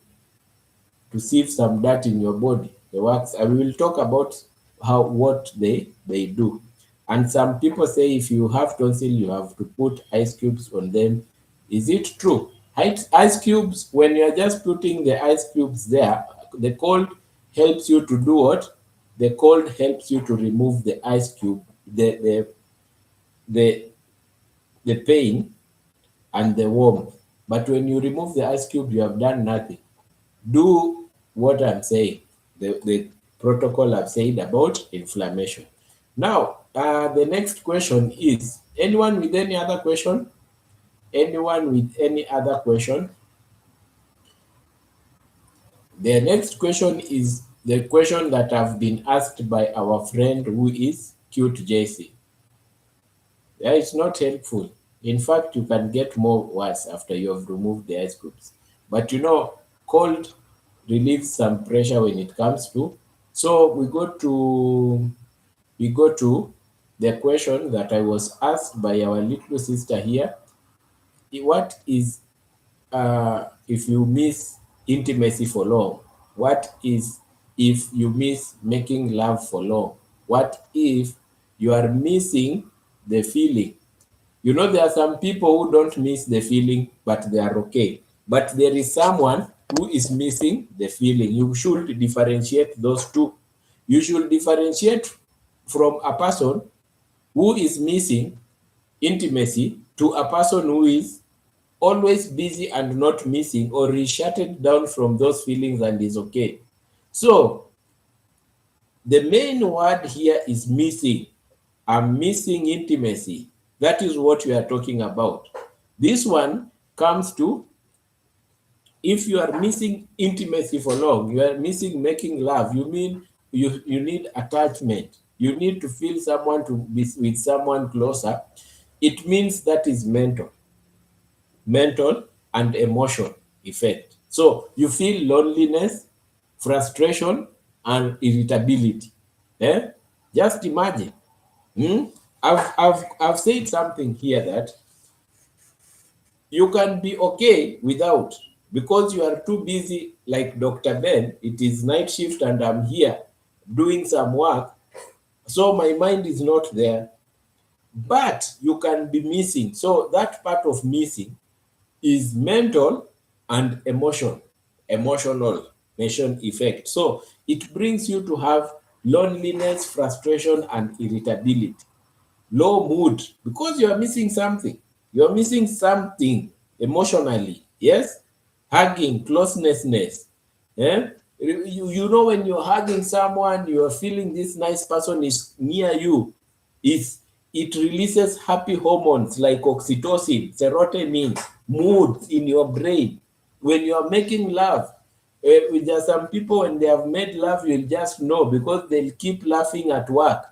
sieve some dirt in your body. The wax, and we will talk about what they do. And some people say if you have tonsil, you have to put ice cubes on them. Is it true? Ice cubes, when you're just putting the ice cubes there, the cold helps you to do what? The cold helps you to remove the ice cube, the pain and the warmth. But when you remove the ice cube, you have done nothing. Do what I'm saying, the protocol I've said about inflammation. Now, the next question is, anyone with any other question? Anyone with any other question? The next question is the question that have been asked by our friend who is Cute JC. Yeah, it's not helpful. In fact, you can get more worse after you have removed the ice cubes. But you know, cold relieves some pressure when it comes to. So we go to the question that I was asked by our little sister here. What is if you miss intimacy for long? What is if you miss making love for long? What if you are missing the feeling? You know, there are some people who don't miss the feeling, but they are okay. But there is someone who is missing the feeling. You should differentiate those two. You should differentiate from a person who is missing intimacy to a person who is always busy and not missing, or is shutting down from those feelings and is okay. So the main word here is missing. I'm missing intimacy. That is what we are talking about. This one comes to, if you are missing intimacy for long, you are missing making love, you mean you need attachment. You need to feel someone, to be with someone closer. It means that is mental and emotion effect. So you feel loneliness, frustration, and irritability. Just imagine. I've said something here that you can be okay without, because you are too busy, like Dr. Ben, it is night shift and I'm here doing some work, so my mind is not there. But you can be missing. So that part of missing is mental and emotional effect. So it brings you to have loneliness, frustration, and irritability, low mood, because you are missing something. You are missing something emotionally. Yes, hugging, closeness. You know, when you're hugging someone, you are feeling this nice person is near you. It releases happy hormones like oxytocin, serotonin, mood in your brain. When you are making love, with some people, when they have made love, you'll just know, because they'll keep laughing at work.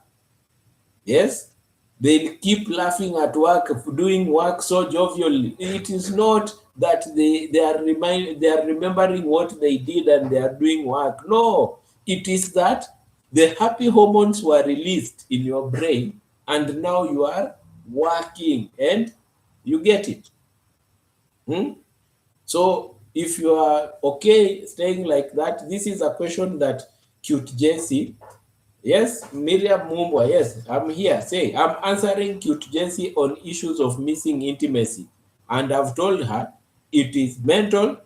Yes, they'll keep laughing at work, doing work so jovially. It is not that they are remembering what they did and they are doing work. No, it is that The happy hormones were released in your brain, and now you are working, and you get it. So if you are okay staying like that, this is a question that Cute Jesse, yes, Miriam Mumbwa, yes, I'm here. Say, I'm answering Cute Jesse on issues of missing intimacy. And I've told her it is mental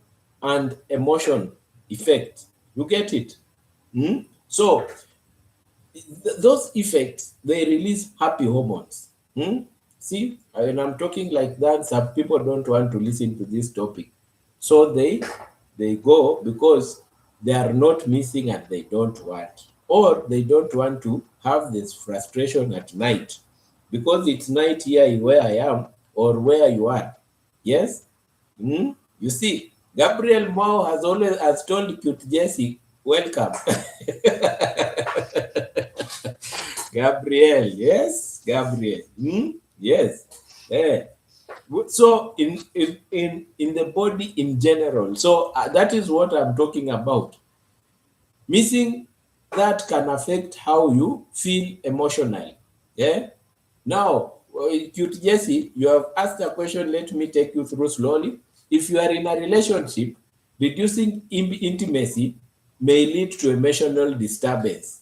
and emotion effect. You get it? So those effects, they release happy hormones. See, when I'm talking like that, some people don't want to listen to this topic. So they go because they are not missing and they don't want, or they don't want to have this frustration at night because it's night here where I am or where you are. Yes. You see, Gabriel Mao has told Cute Jesse, welcome. Gabriel, yes, Gabriel. Yes. Eh. So in the body in general, so that is what I'm talking about. Missing that can affect how you feel emotionally. Yeah. Now, Cute Jesse, you have asked a question. Let me take you through slowly. If you are in a relationship, reducing intimacy may lead to emotional disturbance.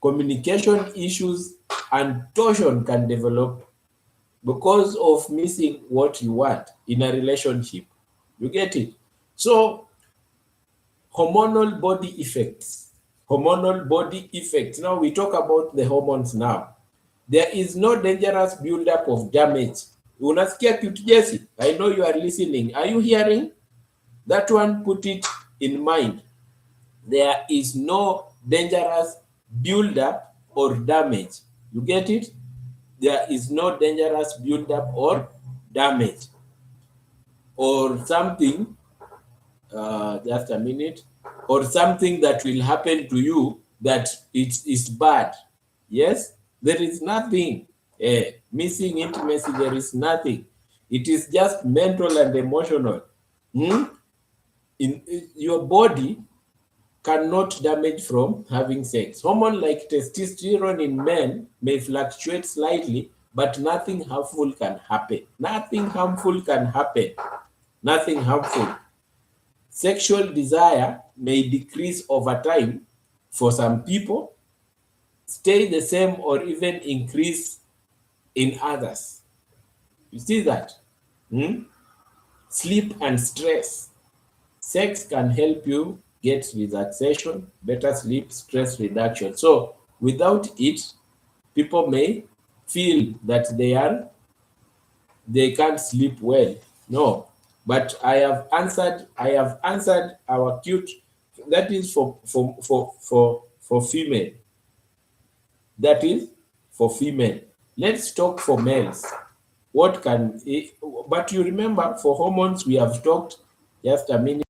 Communication issues and tension can develop because of missing what you want in a relationship. You get it? So, hormonal body effects. Hormonal body effects. Now, we talk about the hormones now. There is no dangerous buildup of damage. Unasikia Cute Jesse? I know you are listening. Are you hearing? That one, put it in mind. There is no dangerous buildup or damage. You get it? There is no dangerous buildup or damage or something, just a minute, or something that will happen to you that it is bad. Yes, there is nothing. Missing intimacy, there is nothing. It is just mental and emotional. In your body cannot damage from having sex. Hormone like testosterone in men may fluctuate slightly, but nothing harmful can happen. Nothing harmful can happen. Nothing harmful. Sexual desire may decrease over time for some people, stay the same, or even increase in others. You see that? Sleep and stress. Sex can help you get relaxation, better sleep, stress reduction. So without it, people may feel that they can't sleep well. No, but I have answered our cute. That is for female. That is for female. Let's talk for males. What can but you remember for hormones we have talked just a minute.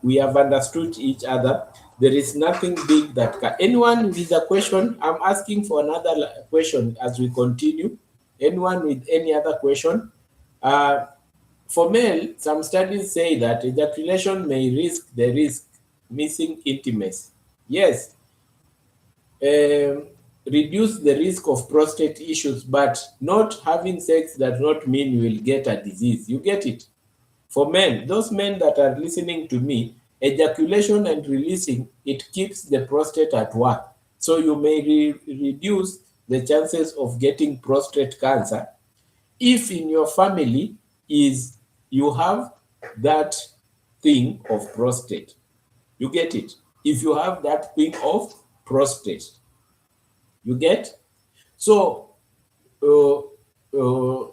We have understood each other. There is nothing big that can. Anyone with a question? I'm asking for another question as we continue. Anyone with any other question? For male, some studies say that ejaculation may risk missing intimacy. Yes, reduce the risk of prostate issues, but not having sex does not mean you will get a disease. You get it? For men, those men that are listening to me, ejaculation and releasing, it keeps the prostate at work. So you may reduce the chances of getting prostate cancer if in your family is you have that thing of prostate. You get it? If you have that thing of prostate, you get? So, uh,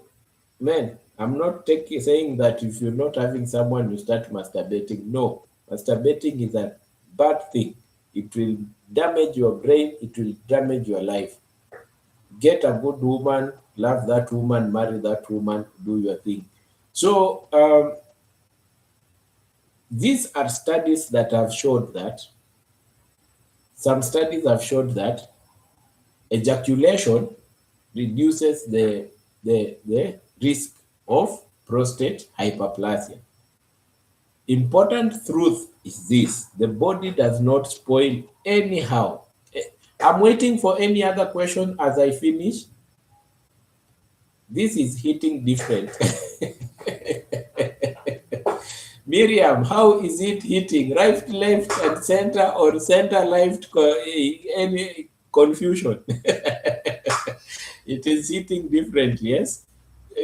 man, I'm not saying that if you're not having someone, you start masturbating. No, masturbating is a bad thing. It will damage your brain, it will damage your life. Get a good woman, love that woman, marry that woman, do your thing. So, these are studies that have showed that, some studies have showed that ejaculation reduces the risk of prostate hyperplasia. Important truth is this: the body does not spoil anyhow. I'm waiting for any other question as I finish. This is hitting different. Miriam, how is it hitting? Right, left, and center, or center, left? Any confusion? It is hitting differently, yes?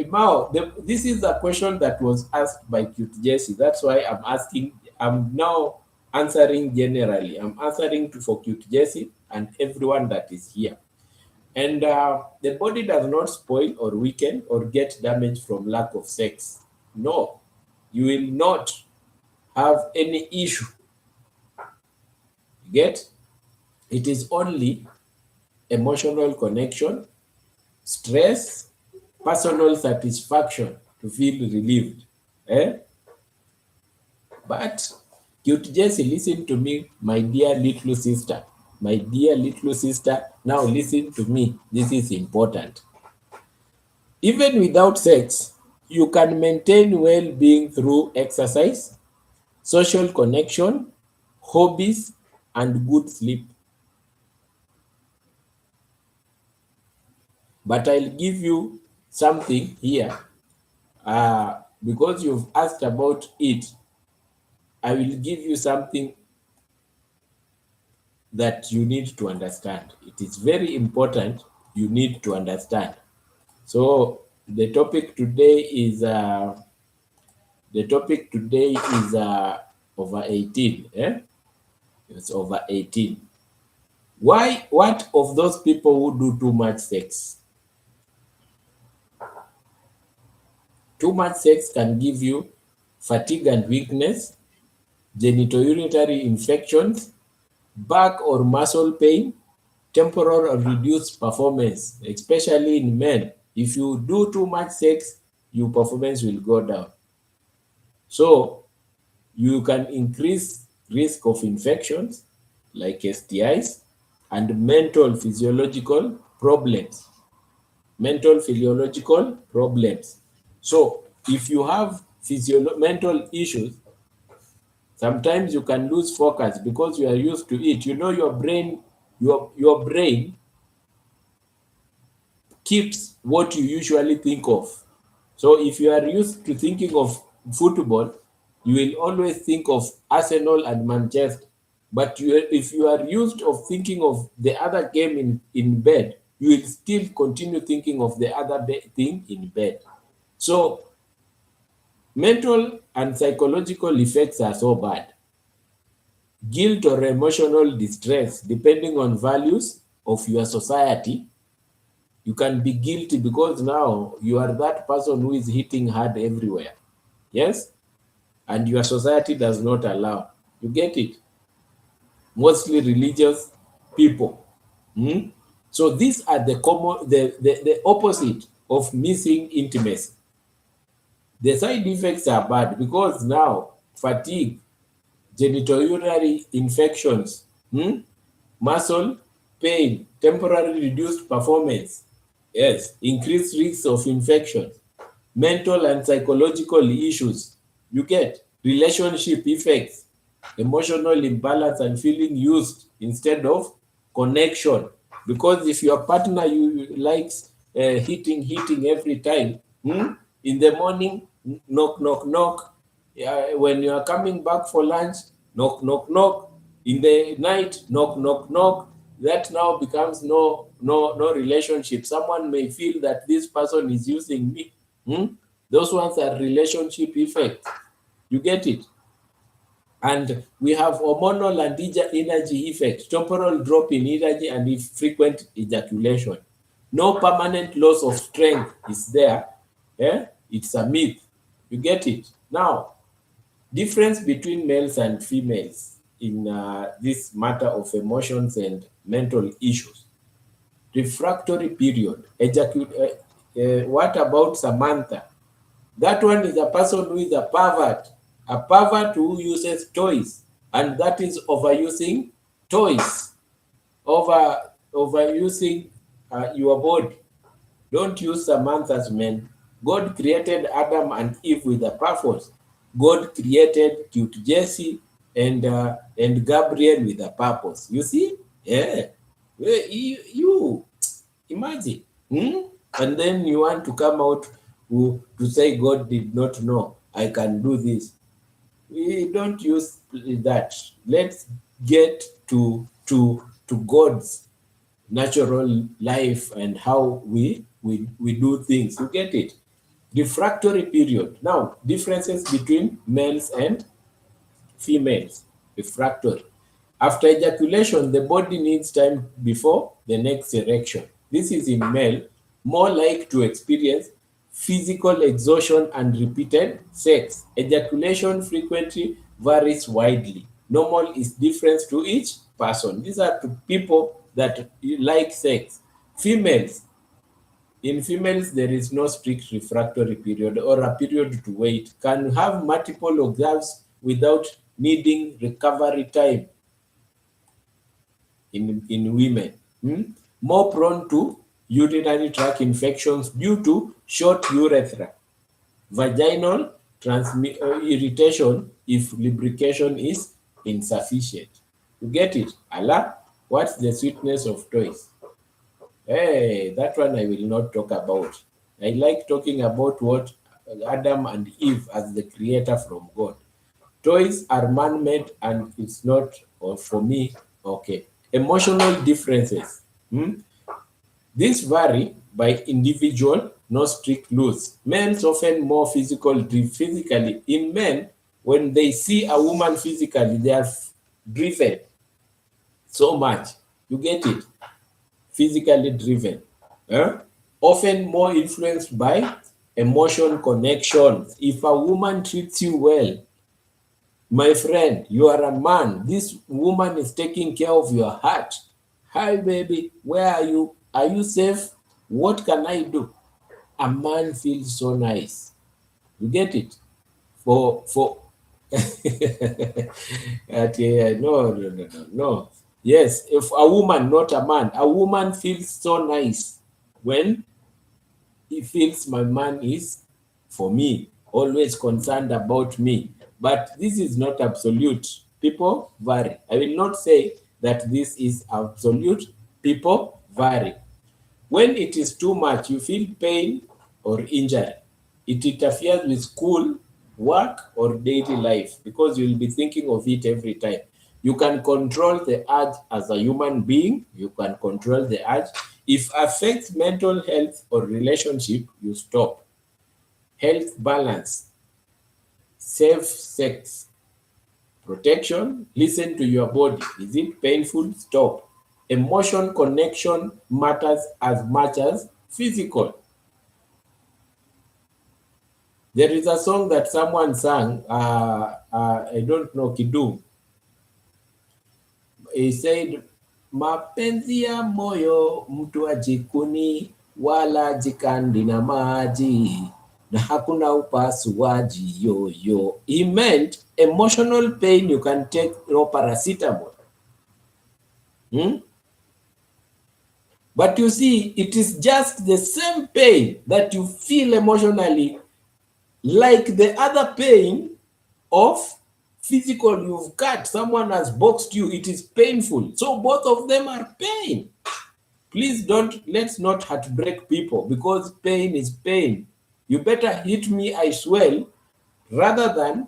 Mao, this is a question that was asked by Cute Jesse. That's why I'm asking. I'm now answering generally. I'm answering for Cute Jesse and everyone that is here. And the body does not spoil or weaken or get damaged from lack of sex. No, you will not have any issue. Get? It is only emotional connection, stress, personal satisfaction to feel relieved. Eh? But Cute Jesse, listen to me, my dear little sister. My dear little sister, now listen to me. This is important. Even without sex, you can maintain well-being through exercise, social connection, hobbies, and good sleep. But I'll give you something here. Because you've asked about it, I will give you something that you need to understand. It is very important. You need to understand. So the topic today is over 18. Eh? It's over 18. What of those people who do too much sex? Too much sex can give you fatigue and weakness, genitourinary infections, back or muscle pain, temporal or reduced performance, especially in men. If you do too much sex, your performance will go down. So you can increase risk of infections like STIs and mental physiological problems. Mental physiological problems. So if you have mental issues, sometimes you can lose focus because you are used to it. You know, your brain keeps what you usually think of. So if you are used to thinking of football, you will always think of Arsenal and Manchester. But if you are used of thinking of the other game in bed, you will still continue thinking of the other thing in bed. So mental and psychological effects are so bad. Guilt or emotional distress, depending on values of your society, you can be guilty because now you are that person who is hitting hard everywhere. Yes? And your society does not allow. You get it? Mostly religious people. So these are the opposite of missing intimacy. The side effects are bad because now fatigue, genitourinary infections, muscle pain, temporarily reduced performance, yes, increased risks of infection, mental and psychological issues, you get relationship effects, emotional imbalance and feeling used instead of connection. Because if your partner you likes hitting every time, in the morning, knock, knock, knock. When you are coming back for lunch, knock, knock, knock. In the night, knock, knock, knock. That now becomes no relationship. Someone may feel that this person is using me. Those ones are relationship effects. You get it? And we have hormonal and energy effect, temporal drop in energy and frequent ejaculation. No permanent loss of strength is there. It's a myth. You get it? Now, difference between males and females in this matter of emotions and mental issues. Refractory period. What about Samantha? That one is a person who is a pervert who uses toys, and that is overusing toys, overusing your body. Don't use Samantha's men. God created Adam and Eve with a purpose. God created cute Jesse and Gabriel with a purpose. You see? Yeah. You imagine. And then you want to come out to say God did not know I can do this. We don't use that. Let's get to God's natural life and how we do things. You get it? Refractory period. Now, differences between males and females. Refractory. After ejaculation, the body needs time before the next erection. This is in male, more like to experience physical exhaustion and repeated sex. Ejaculation frequently varies widely. Normal is different to each person. These are to people that like sex. Females, in females, there is no strict refractory period or a period to wait. Can have multiple orgasms without needing recovery time in women. More prone to urinary tract infections due to short urethra, vaginal irritation if lubrication is insufficient. You get it? Allah, what's the sweetness of toys? Hey, that one I will not talk about. I like talking about what Adam and Eve as the creator from God. Toys are man-made and it's not, or for me, okay. Emotional differences. These vary by individual, no strict rules. Men often more physically. In men, when they see a woman physically, they are driven so much. You get it? Physically driven. Often more influenced by emotion connection. If a woman treats you well, my friend, you are a man. This woman is taking care of your heart. Hi, baby. Where are you? Are you safe? What can I do? A man feels so nice. You get it? For no. Yes, if a woman, not a man, a woman feels so nice when he feels my man is for me, always concerned about me. But this is not absolute. People vary. I will not say that this is absolute. People vary. When it is too much, you feel pain or injury. It interferes with school, work, or daily life because you'll be thinking of it every time. You can control the urge as a human being. You can control the urge. If affects mental health or relationship, you stop. Health balance, safe sex, protection, listen to your body. Is it painful? Stop. Emotion connection matters as much as physical. There is a song that someone sang, I don't know, Kidum. He said, mapenzi ya moyo mtu ajikuni wala jikandi na maji na hakuna upasuaji yoyo. He meant emotional pain you can take paracetamol. But you see, it is just the same pain that you feel emotionally, like the other pain of physical. You've cut, someone has boxed you, it is painful. So both of them are pain. Please let's not heartbreak people because pain is pain. You better hit me, I swell, rather than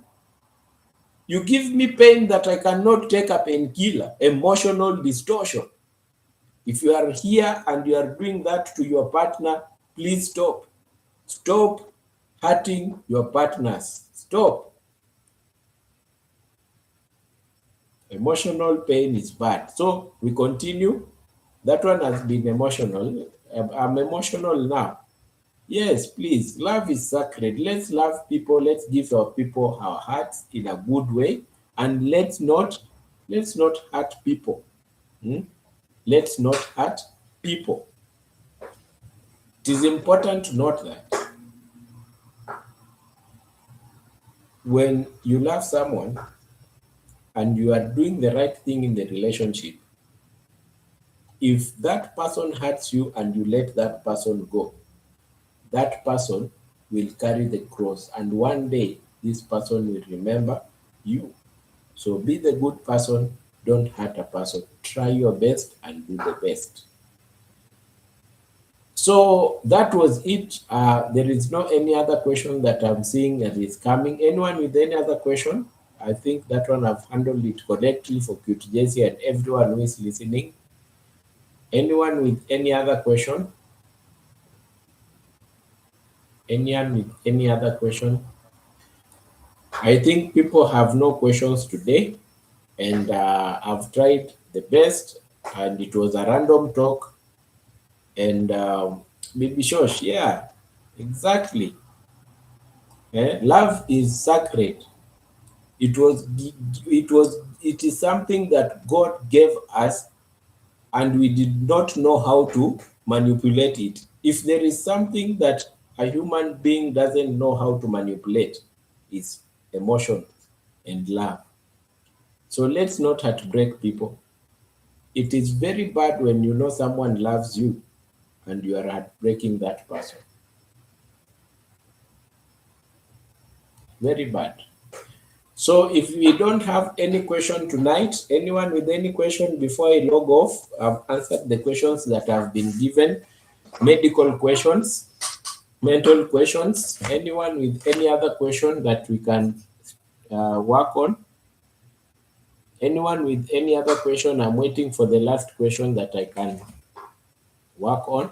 you give me pain that I cannot take a painkiller. Emotional distortion. If you are here and you are doing that to your partner, please stop. Stop hurting your partners. Stop. Emotional pain is bad. So we continue. That one has been emotional. I'm emotional now. Yes, please. Love is sacred. Let's love people. Let's give our people our hearts in a good way, and let's not hurt people. Hmm? Let's not hurt people. It is important to note that when you love someone and you are doing the right thing in the relationship, if that person hurts you and you let that person go, that person will carry the cross, and one day this person will remember you. So be the good person, don't hurt a person. Try your best and do the best. So that was it. There is no any other question that I'm seeing that is coming. Anyone with any other question? I think that one I've handled it correctly for Cute Jesse and everyone who is listening. Anyone with any other question? Anyone with any other question? I think people have no questions today, and I've tried the best, and it was a random talk. And Baby Shosh, yeah, exactly. Love is sacred. It was, it is something that God gave us, and we did not know how to manipulate it. If there is something that a human being doesn't know how to manipulate, it's emotion and love. So let's not heartbreak people. It is very bad when you know someone loves you and you are heartbreaking that person. Very bad. So if we don't have any question tonight, anyone with any question before I log off, I've answered the questions that have been given, medical questions, mental questions. Anyone with any other question that we can work on? Anyone with any other question? I'm waiting for the last question that I can work on.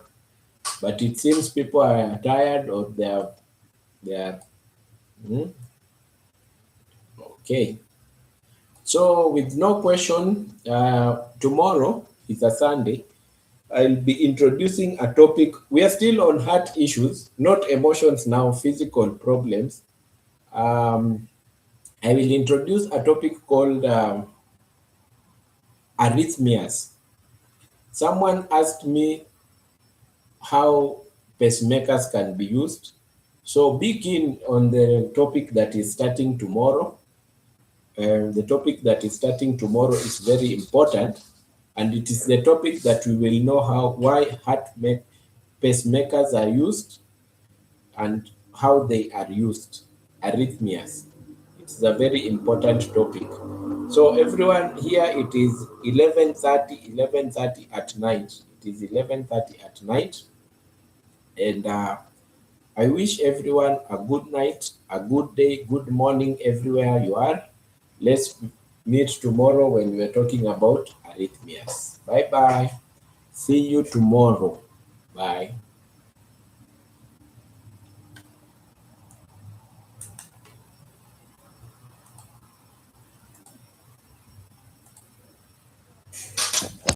But it seems people are tired or they are okay. So with no question, tomorrow is a Sunday. I'll be introducing a topic. We are still on heart issues, not emotions now, physical problems. Um, I will introduce a topic called arrhythmias. Someone asked me how pacemakers can be used. So be keen on the topic that is starting tomorrow. The topic that is starting tomorrow is very important, and it is the topic that we will know why pacemakers are used and how they are used. Arrhythmias. It's a very important topic. So everyone here, it is 11:30 at night. It is 11:30 at night, and I wish everyone a good night, a good day, good morning everywhere you are. Let's meet tomorrow when we are talking about arrhythmias. Bye bye. See you tomorrow. Bye.